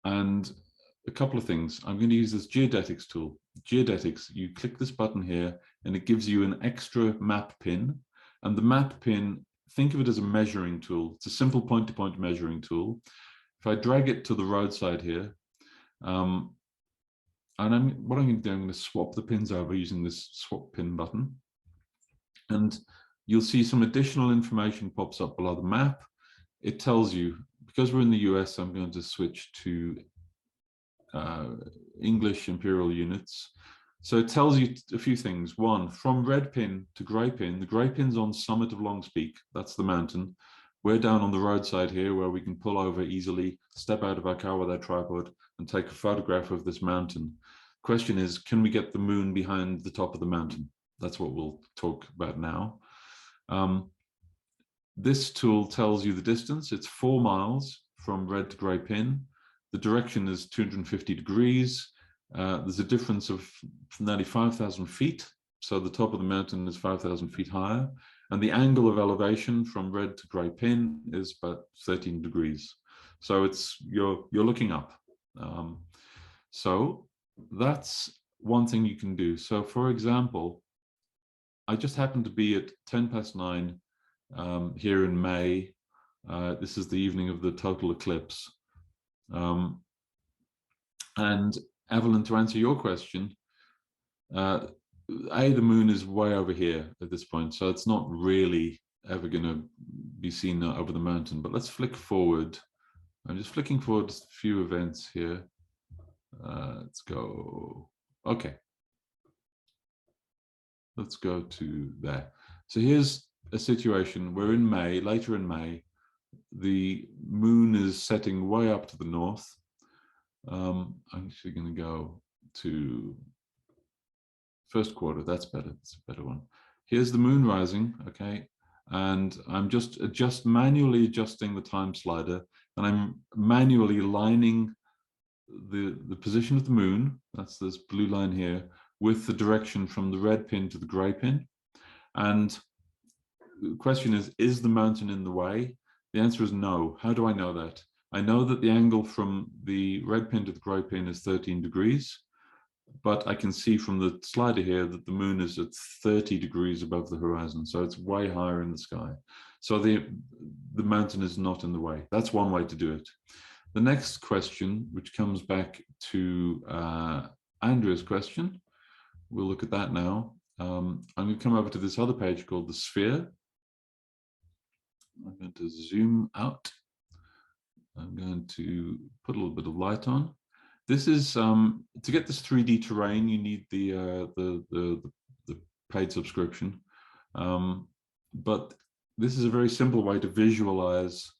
And a couple of things. I'm going to use this geodetics tool. Geodetics, you click this button here and it gives you an extra map pin. And the map pin, think of it as a measuring tool. It's a simple point-to-point measuring tool. If I drag it to the roadside here, and what I'm going to do, I'm going to swap the pins over using this swap pin button. And you'll see some additional information pops up below the map. It tells you, because we're in the US, I'm going to switch to English imperial units. So it tells you a few things. One, from red pin to gray pin, the gray pin's on summit of Longs Peak. That's the mountain. We're down on the roadside here where we can pull over easily, step out of our car with our tripod and take a photograph of this mountain. Question is, can we get the moon behind the top of the mountain? That's what we'll talk about now. This tool tells you the distance. It's 4 miles from red to gray pin. The direction is 250 degrees. There's a difference of nearly 5,000 feet. So the top of the mountain is 5,000 feet higher. And the angle of elevation from red to gray pin is about 13 degrees. So you're looking up. So that's one thing you can do. So for example, I just happened to be at 9:10 here in May. This is the evening of the total eclipse. And Evelyn, to answer your question, the moon is way over here at this point, so it's not really ever going to be seen over the mountain. But let's flick forward. I'm just flicking forward a few events here. Let's go. Okay. Let's go to there. So here's a situation. We're in May, later in May. The moon is setting way up to the north. I'm actually going to go to first quarter. That's better. It's a better one. Here's the moon rising. Okay. And I'm just manually adjusting the time slider, and I'm manually lining the position of the moon, that's this blue line here, with the direction from the red pin to the gray pin. And the question is the mountain in the way? The answer is no. How do I know that? I know that the angle from the red pin to the gray pin is 13 degrees, but I can see from the slider here that the moon is at 30 degrees above the horizon, so it's way higher in the sky. So the mountain is not in the way. That's one way to do it. The next question, which comes back to Andrea's question, we'll look at that now. I'm going to come over to this other page called the sphere. I'm going to zoom out. I'm going to put a little bit of light on. This is to get this 3D terrain, you need the paid subscription. But this is a very simple way to visualize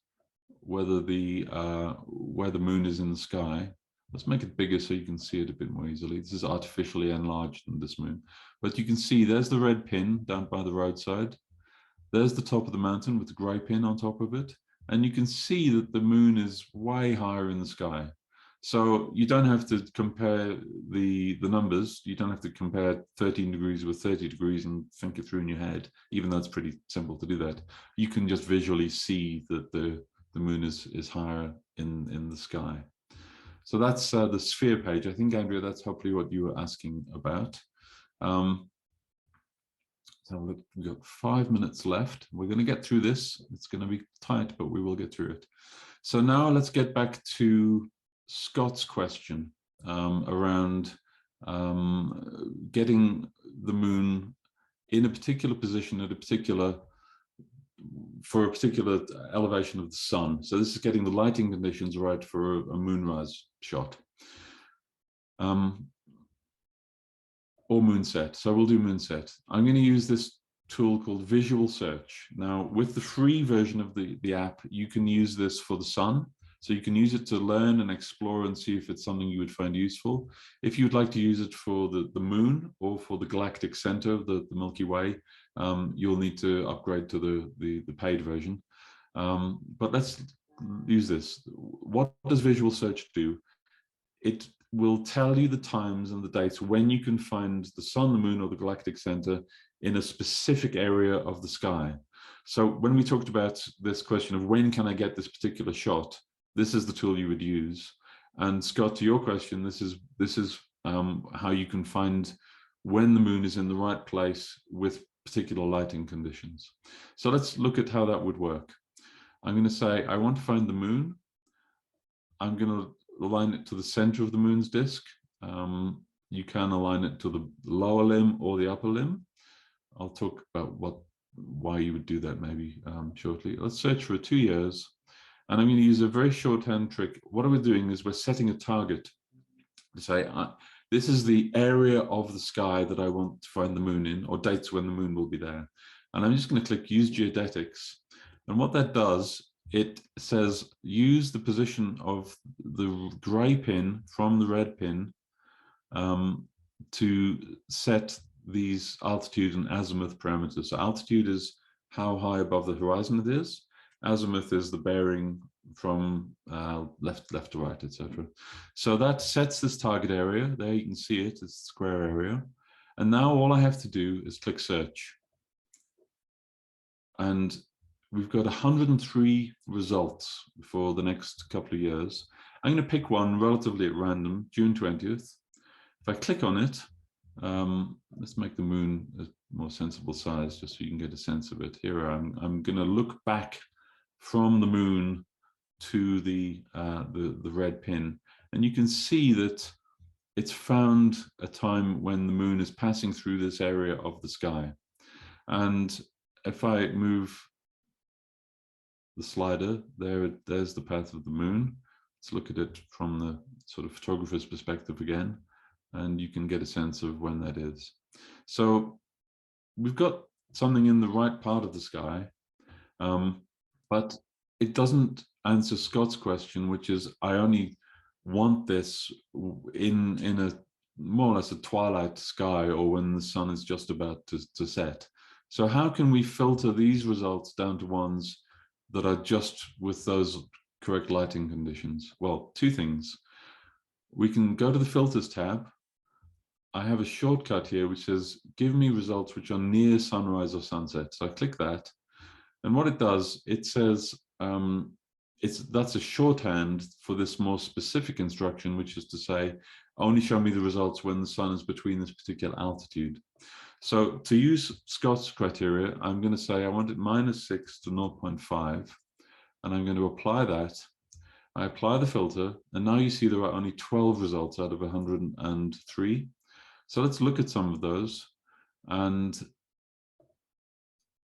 whether where the moon is in the sky. Let's make it bigger so you can see it a bit more easily. This is artificially enlarged in this moon, but you can see there's the red pin down by the roadside. There's the top of the mountain with the gray pin on top of it, and you can see that the moon is way higher in the sky. So you don't have to compare the numbers. You don't have to compare 13 degrees with 30 degrees and think it through in your head, even though it's pretty simple to do that. You can just visually see that the moon is higher in the sky. So that's the sphere page. I think, Andrea, that's hopefully what you were asking about. So we've got 5 minutes left. We're going to get through this. It's going to be tight, but we will get through it. So now let's get back to Scott's question around getting the moon in a particular position at for a particular elevation of the sun. So this is getting the lighting conditions right for a moonrise shot. Or moonset. So we'll do moonset. I'm going to use this tool called Visual Search. Now, with the free version of the app, you can use this for the sun. So you can use it to learn and explore and see if it's something you would find useful. If you'd like to use it for the moon or for the galactic center of the Milky Way, you'll need to upgrade to the paid version. But let's use this. What does Visual Search do? It will tell you the times and the dates when you can find the sun, the moon, or the galactic center in a specific area of the sky. So when we talked about this question of when can I get this particular shot, this is the tool you would use. And Scott, to your question, this is how you can find when the moon is in the right place with particular lighting conditions. So let's look at how that would work. I'm going to say I want to find the moon. I'm going to align it to the center of the moon's disk. You can align it to the lower limb or the upper limb. I'll talk about why you would do that maybe shortly. Let's search for 2 years. And I'm going to use a very shorthand trick. What we're doing is we're setting a target to say, this is the area of the sky that I want to find the moon in, or dates when the moon will be there. And I'm just going to click Use Geodetics. And what that does, it says use the position of the gray pin from the red pin to set these altitude and azimuth parameters. So altitude is how high above the horizon it is. Azimuth is the bearing from left to right, etc. So that sets this target area. There you can see it, it's a square area. And now all I have to do is click search. And we've got 103 results for the next couple of years. I'm going to pick one relatively at random, June 20th. If I click on it, let's make the moon a more sensible size just so you can get a sense of it. Here I'm going to look back from the moon to the red pin, and you can see that it's found a time when the moon is passing through this area of the sky. And if I move the slider, there's the path of the moon. Let's look at it from the sort of photographer's perspective again, and you can get a sense of when that is. So we've got something in the right part of the sky, but it doesn't answer Scott's question, which is, I only want this in a more or less a twilight sky, or when the sun is just about to set. So how can we filter these results down to ones that are just with those correct lighting conditions? Well, two things. We can go to the filters tab. I have a shortcut here which says give me results which are near sunrise or sunset. So I click that, and what it does, it says that's a shorthand for this more specific instruction, which is to say only show me the results when the sun is between this particular altitude. So to use Scott's criteria, I'm going to say I want it -6 to 0.5, and I'm going to apply that. I apply the filter, and now you see there are only 12 results out of 103. So let's look at some of those. And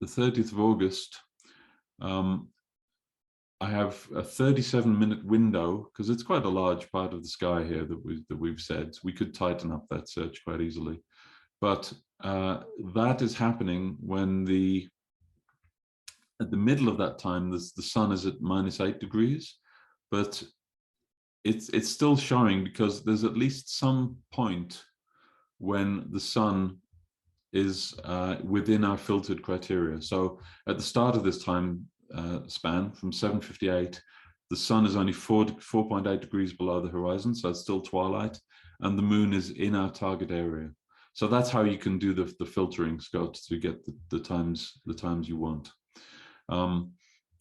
the 30th of August, I have a 37-minute window, because it's quite a large part of the sky here that we've said. We could tighten up that search quite easily. But that is happening when at the middle of that time, the sun is at -8 degrees, but it's still showing because there's at least some point when the sun is within our filtered criteria. So at the start of this time span, from 7:58, the sun is only 4.8 degrees below the horizon, so it's still twilight, and the moon is in our target area. So that's how you can do the filtering, Scott, to get the times you want.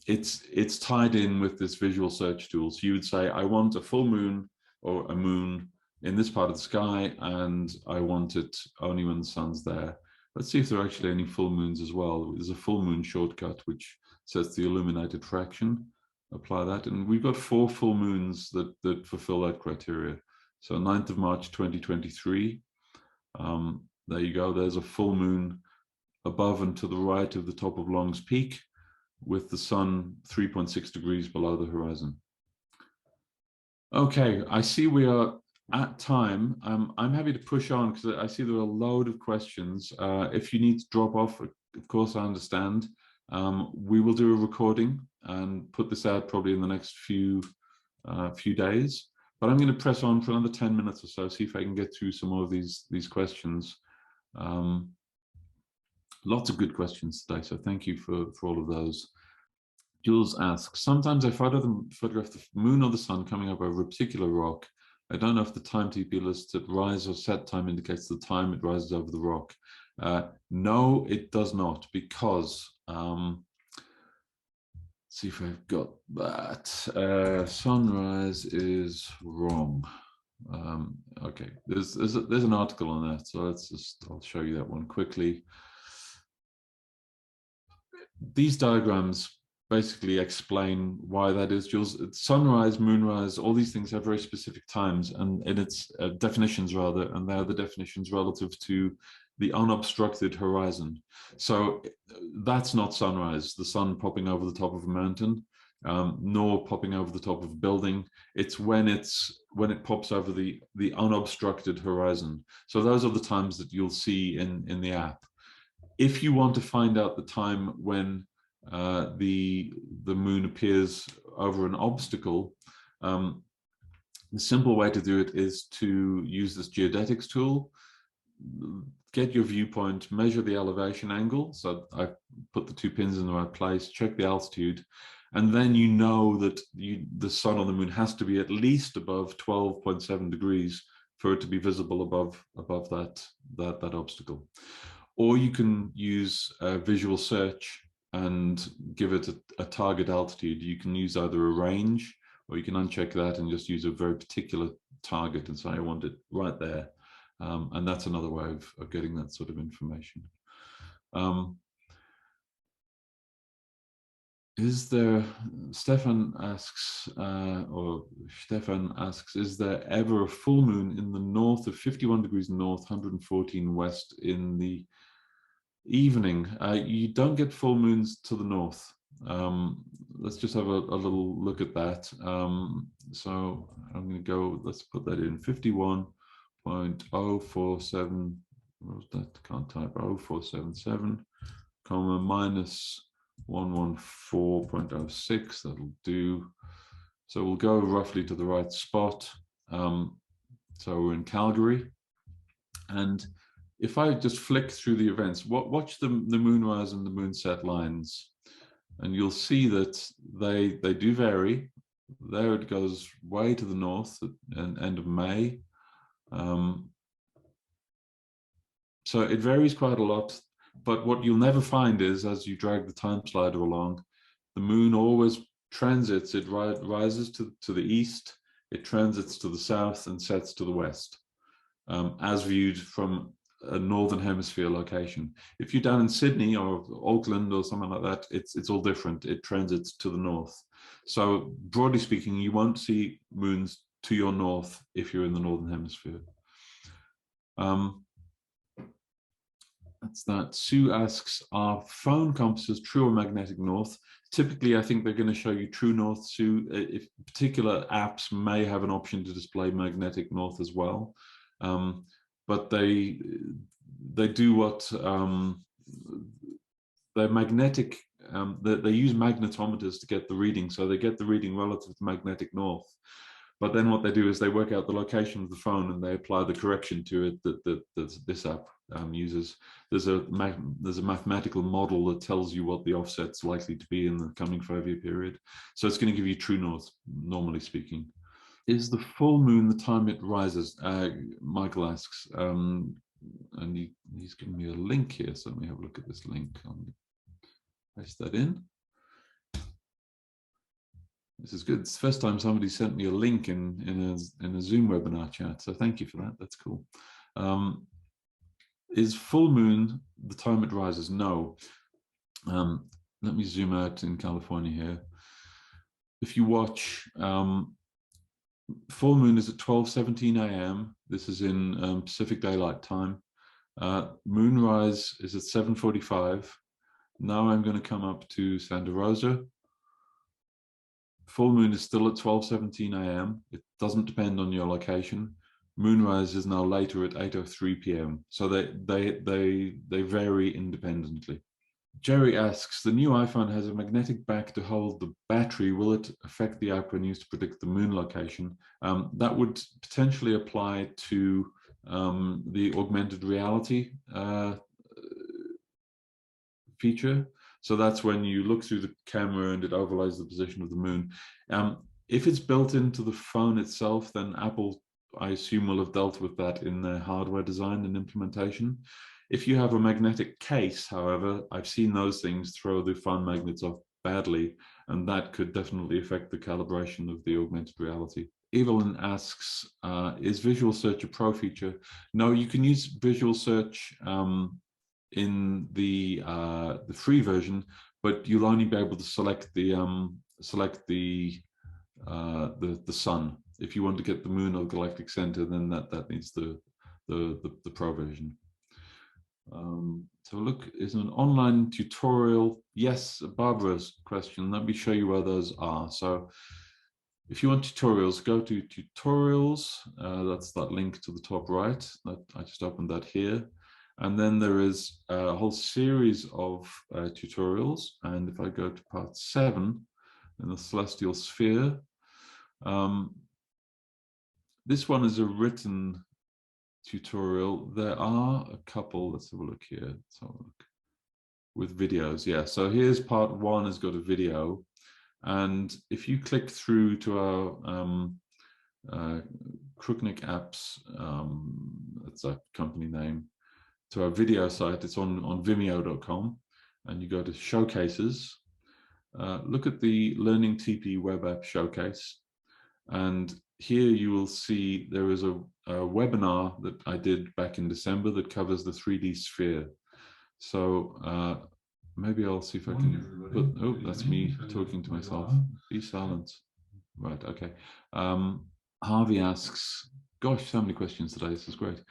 It's tied in with this visual search tool. So you would say, I want a full moon or a moon in this part of the sky, and I want it only when the sun's there. Let's see if there are actually any full moons as well. There's a full moon shortcut which sets the illuminated fraction. Apply that, and we've got 4 full moons that fulfill that criteria. So 9th of March 2023. There you go. There's a full moon above and to the right of the top of Long's Peak, with the sun 3.6 degrees below the horizon. Okay, I see we are at time. I'm happy to push on because I see there are a load of questions. If you need to drop off, of course, I understand. We will do a recording and put this out probably in the next few days. But I'm going to press on for another 10 minutes or so, see if I can get through some more of these questions. Lots of good questions today, so thank you for all of those. Jules asks, sometimes I photograph the moon or the sun coming up over a particular rock. I don't know if the time TP list at rise or set time indicates the time it rises over the rock. No, it does not, because see if I've got that. Sunrise is wrong. Okay, there's an article on that, so I'll show you that one quickly. These diagrams basically explain why that is, Jules. Sunrise, moonrise, all these things have very specific times and its definitions rather, and they're the definitions relative to the unobstructed horizon. So that's not sunrise, the sun popping over the top of a mountain, nor popping over the top of a building. It's when it pops over the unobstructed horizon. So those are the times that you'll see in the app. If you want to find out the time when the moon appears over an obstacle, the simple way to do it is to use this geodetics tool. Get your viewpoint, measure the elevation angle. So I put the 2 pins in the right place, check the altitude, and then you know that the sun or the moon has to be at least above 12.7 degrees for it to be visible above that obstacle. Or you can use visual search and give it a target altitude. You can use either a range, or you can uncheck that and just use a very particular target and say, I want it right there. And that's another way of getting that sort of information. Is there, Stefan asks, is there ever a full moon in the north of 51 degrees north, 114 west in the evening? You don't get full moons to the north. Let's just have a little look at that. So I'm going to go, let's put that in 51.047, what was that? Can't type, 0477, comma, minus 114.06, that'll do. So we'll go roughly to the right spot. So we're in Calgary. And if I just flick through the events, watch the moonrise and the moonset lines, and you'll see that they do vary. There it goes way to the north at the end of May. So it varies quite a lot. But what you'll never find is, as you drag the time slider along, the moon always transits. It rises to the east, it transits to the south, and sets to the west, as viewed from a northern hemisphere location. If you're down in Sydney or Auckland or something like that, it's all different. It transits to the north. So broadly speaking, you won't see moons to your north if you're in the northern hemisphere. That's that. Sue asks, are phone compasses true or magnetic north? Typically, I think they're going to show you true north, Sue. If particular apps may have an option to display magnetic north as well. But they do what they're magnetic. They use magnetometers to get the reading, so they get the reading relative to magnetic north. But then what they do is they work out the location of the phone and they apply the correction to it that this app uses. There's a mathematical model that tells you what the offset's likely to be in the coming 5-year period. So it's going to give you true north, normally speaking. Is the full moon the time it rises? Michael asks, and he's given me a link here. So let me have a look at this link. I'll paste that in. This is good. It's the first time somebody sent me a link in a Zoom webinar chat. So thank you for that. That's cool. Is full moon the time it rises? No. Let me zoom out in California here. If you watch, full moon is at 12:17 a.m. This is in Pacific Daylight Time. Moonrise is at 7:45. Now I'm going to come up to Santa Rosa. Full moon is still at 12:17 a.m. It doesn't depend on your location. Moonrise is now later at 8:03 p.m. So they vary independently. Jerry asks, the new iPhone has a magnetic back to hold the battery. Will it affect the app when used to predict the moon location? That would potentially apply to the augmented reality feature. So that's when you look through the camera and it overlays the position of the moon. If it's built into the phone itself, then Apple, I assume, will have dealt with that in their hardware design and implementation. If you have a magnetic case, however, I've seen those things throw the phone magnets off badly, and that could definitely affect the calibration of the augmented reality. Evelyn asks, is Visual Search a pro feature? No, you can use Visual Search in the free version, but you'll only be able to select the sun. If you want to get the moon or the galactic center, then that needs the pro version. So look, is an online tutorial? Yes, Barbara's question. Let me show you where those are. So if you want tutorials, go to tutorials. That's that link to the top right. I just opened that here. And then there is a whole series of tutorials. And if I go to part 7 in the celestial sphere, this one is a written tutorial. There are a couple. Let's have a look here. Let's have a look with videos. Yeah, so here's part 1 has got a video. And if you click through to our Krupnik Apps, that's our company name, to our video site, it's on vimeo.com, and you go to showcases, look at the Learning TP web app showcase, and here you will see there is a webinar that I did back in December that covers the 3D sphere. So maybe I'll see if I can put, oh, that's me talking to myself. Be silent. Right, okay. Harvey asks, gosh, so many questions today, this is great.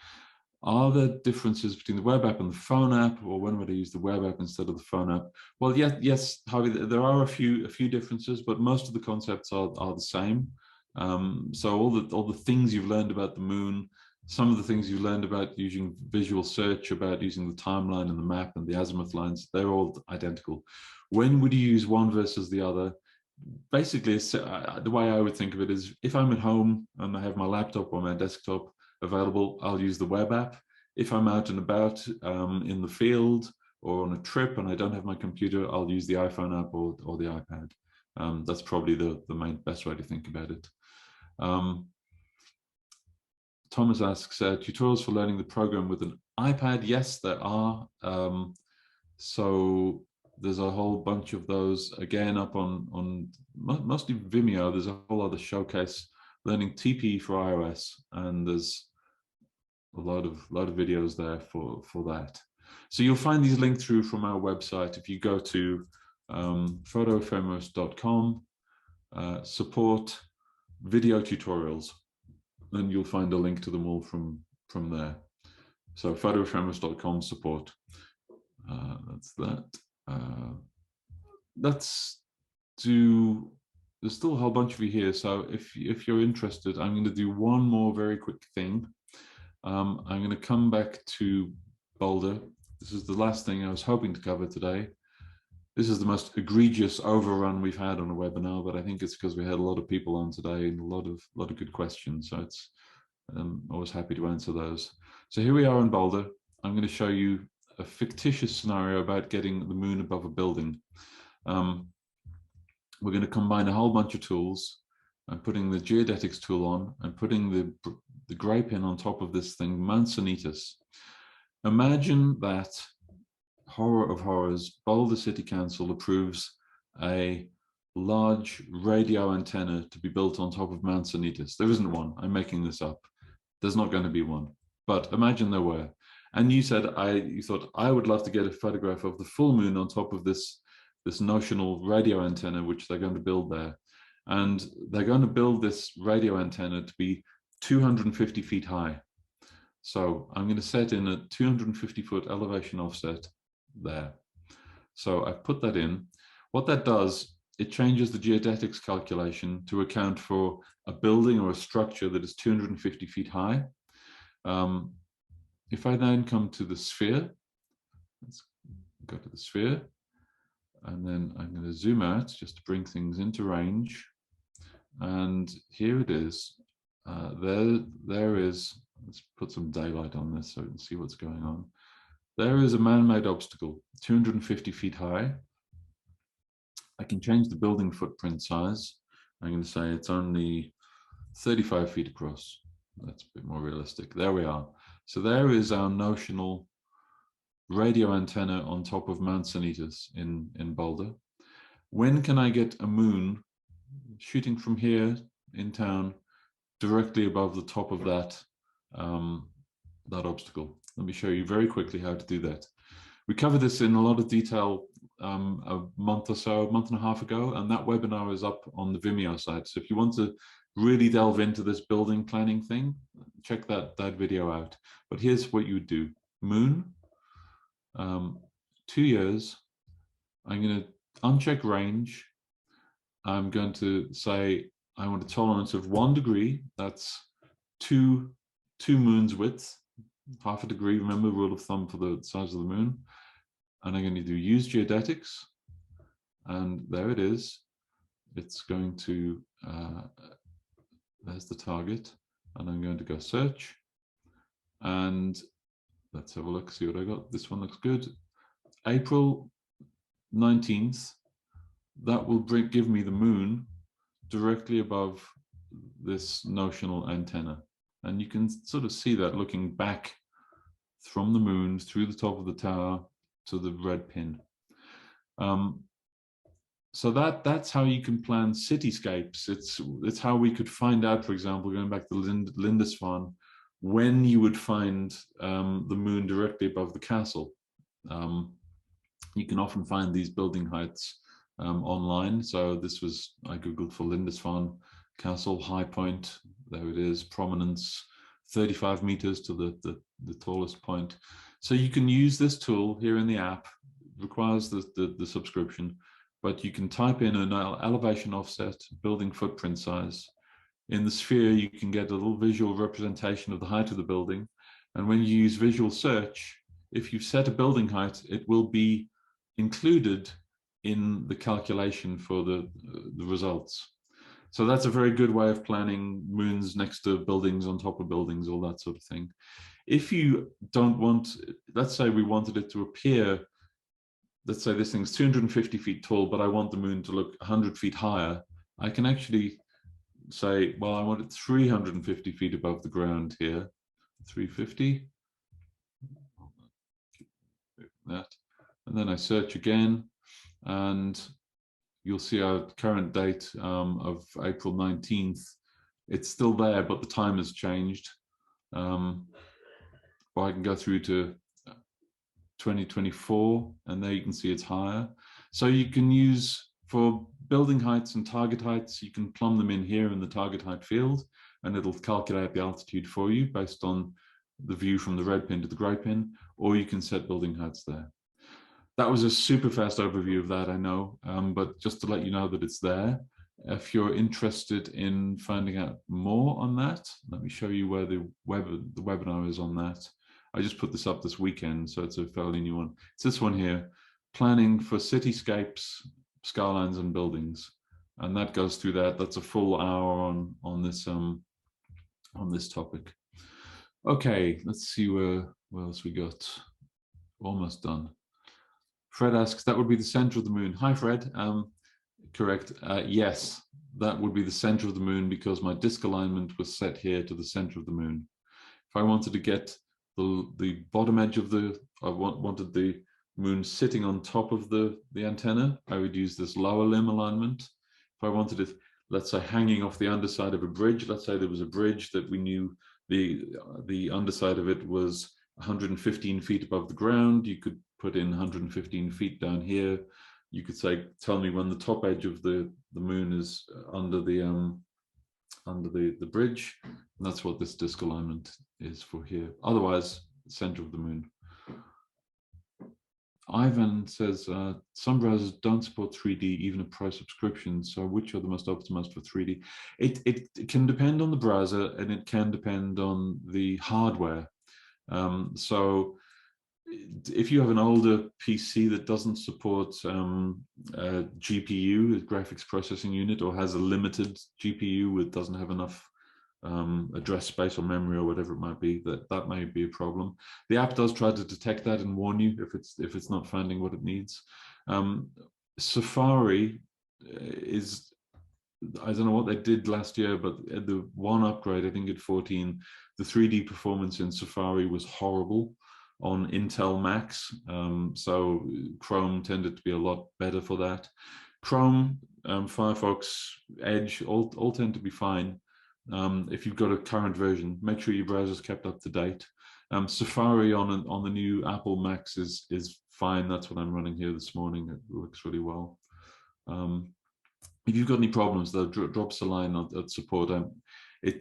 Are there differences between the web app and the phone app, or when would I use the web app instead of the phone app? Well, yes, Harvey, there are a few differences, but most of the concepts are the same. So all the things you've learned about the moon, some of the things you learned about using visual search, about using the timeline and the map and the azimuth lines, they're all identical. When would you use one versus the other? Basically, the way I would think of it is, if I'm at home and I have my laptop or my desktop available, I'll use the web app. If I'm out and about in the field or on a trip and I don't have my computer, I'll use the iPhone app or the iPad. That's probably the best way to think about it. Thomas asks, tutorials for learning the program with an iPad? Yes, there are. So there's a whole bunch of those, again, up on mostly Vimeo. There's a whole other showcase, learning TP for iOS, and there's a lot of videos there for that. So you'll find these linked through from our website. If you go to photoephemeris.com, support video tutorials, then you'll find a link to them all from there. So photoephemeris.com support. That's that. Let's do, there's still a whole bunch of you here. So if you're interested, I'm going to do one more very quick thing. I'm going to come back to Boulder. This is the last thing I was hoping to cover today. This is the most egregious overrun we've had on a webinar, but I think it's because we had a lot of people on today and a lot of good questions. So it's always happy to answer those. So here we are in Boulder. I'm going to show you a fictitious scenario about getting the moon above a building. We're going to combine a whole bunch of tools. I'm putting the geodetics tool on. I'm putting the gray pin on top of this thing, Mansonitas. Imagine that, horror of horrors, Boulder City Council approves a large radio antenna to be built on top of Mansonitas. There isn't one. I'm making this up. There's not going to be one. But imagine there were. And you said, you thought, I would love to get a photograph of the full moon on top of this notional radio antenna, which they're going to build there. And they're going to build this radio antenna to be 250 feet high. So I'm going to set in a 250-foot elevation offset there. So I've put that in. What that does, it changes the geodetics calculation to account for a building or a structure that is 250 feet high. If I then come to the sphere, let's go to the sphere, and then I'm going to zoom out just to bring things into range. And here it is. There is, let's put some daylight on this so we can see what's going on. There is a man-made obstacle, 250 feet high. I can change the building footprint size. I'm going to say it's only 35 feet across. That's a bit more realistic. There we are. So there is our notional radio antenna on top of Mansonitas in Boulder. When can I get a moon shooting from here in town directly above the top of that obstacle? Let me show you very quickly how to do that. We covered this in a lot of detail a month and a half ago, and that webinar is up on the Vimeo site. So if you want to really delve into this building planning thing, check that video out. But here's what you would do. Moon, 2 years. I'm going to uncheck range. I'm going to say I want a tolerance of 1 degree. That's two moons width, half a degree. Remember, rule of thumb for the size of the moon. And I'm going to do use geodetics. And there it is. It's going to, there's the target. And I'm going to go search. And let's have a look, see what I got. This one looks good. April 19th. That will give me the moon directly above this notional antenna. And you can sort of see that looking back from the moon through the top of the tower to the red pin. So that's how you can plan cityscapes. It's how we could find out, for example, going back to Lindisfarne, when you would find the moon directly above the castle. You can often find these building heights online. So this was, I Googled for Lindisfarne Castle, high point, there it is, prominence, 35 meters to the tallest point. So you can use this tool here in the app, requires the subscription, but you can type in an elevation offset, building footprint size. In the sphere, you can get a little visual representation of the height of the building. And when you use visual search, if you've set a building height, it will be included in the calculation for the results. So that's a very good way of planning moons next to buildings, on top of buildings, all that sort of thing. If you don't want, let's say we wanted it to appear, let's say this thing's 250 feet tall, but I want the moon to look 100 feet higher, I can actually say, well, I want it 350 feet above the ground here, 350, that, and then I search again, and you'll see our current date of April 19th. It's still there, but the time has changed. Or I can go through to 2024, and there you can see it's higher. So you can use, for building heights and target heights, you can plumb them in here in the target height field, and it'll calculate the altitude for you based on the view from the red pin to the grey pin, or you can set building heights there. That was a super fast overview of that, I know, but just to let you know that it's there. If you're interested in finding out more on that, let me show you where the webinar is on that. I just put this up this weekend, so it's a fairly new one. It's this one here, Planning for Cityscapes, Skylines and Buildings. And that goes through that. That's a full hour on this topic. Okay, let's see what else we got. Almost done. Fred asks, that would be the center of the moon. Hi, Fred. Correct. Yes, that would be the center of the moon because my disk alignment was set here to the center of the moon. If I wanted to get the bottom edge of wanted the moon sitting on top of the antenna, I would use this lower limb alignment. If I wanted it, let's say, hanging off the underside of a bridge, let's say there was a bridge that we knew the underside of it was 115 feet above the ground, you could put in 115 feet down here. You could say, tell me when the top edge of the moon is under the bridge. And that's what this disk alignment is for here. Otherwise, center of the moon. Ivan says, some browsers don't support 3D, even a pro subscription. So which are the most optimized for 3D? It can depend on the browser, and it can depend on the hardware. So if you have an older PC that doesn't support GPU, a graphics processing unit, or has a limited GPU, it doesn't have enough address space or memory or whatever it might be, that may be a problem. The app does try to detect that and warn you if it's not finding what it needs. Safari is, I don't know what they did last year, but the one upgrade, I think at 14, the 3D performance in Safari was horrible on Intel Macs. So Chrome tended to be a lot better for that. Chrome, Firefox, Edge, all tend to be fine. If you've got a current version, make sure your browser's kept up to date. Safari on the new Apple Macs is fine. That's what I'm running here this morning. It works really well. If you've got any problems, though, drop us a line at support.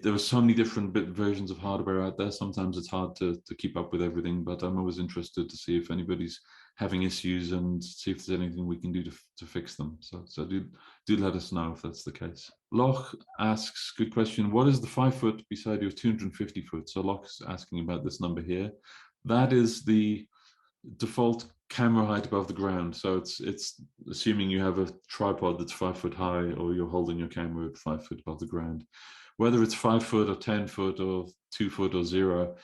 There are so many different versions of hardware out there. Sometimes it's hard to keep up with everything, but I'm always interested to see if anybody's having issues and see if there's anything we can do to fix them. So do let us know if that's the case. Loch asks, good question, what is the 5 foot beside your 250 foot? So Loch's asking about this number here. That is the default camera height above the ground. So it's assuming you have a tripod that's 5 foot high, or you're holding your camera at 5 foot above the ground. Whether it's 5 foot or 10 foot or 2 foot or 0,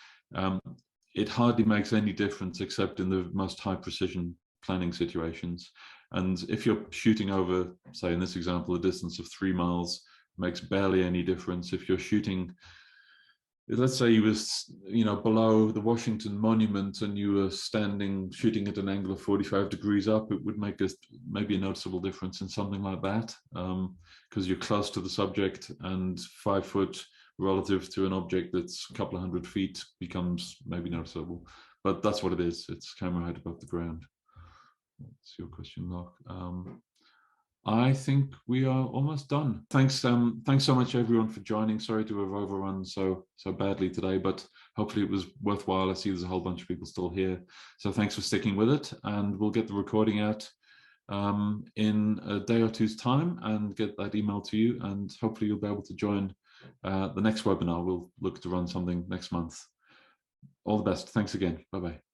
it hardly makes any difference except in the most high precision planning situations. And if you're shooting over, say in this example, a distance of 3 miles, makes barely any difference. If you're shooting, let's say you was, below the Washington Monument and you were shooting at an angle of 45 degrees up, it would make maybe a noticeable difference in something like that, because you're close to the subject, and 5 foot relative to an object that's a couple of 100 feet becomes maybe noticeable. But that's what it is. It's camera height above the ground. That's your question, Mark. I think we are almost done. Thanks so much everyone for joining. Sorry to have overrun so badly today, but hopefully it was worthwhile. I see there's a whole bunch of people still here. So thanks for sticking with it, and we'll get the recording out in a day or two's time and get that email to you, and hopefully you'll be able to join the next webinar. We'll look to run something next month. All the best. Thanks again. Bye-bye.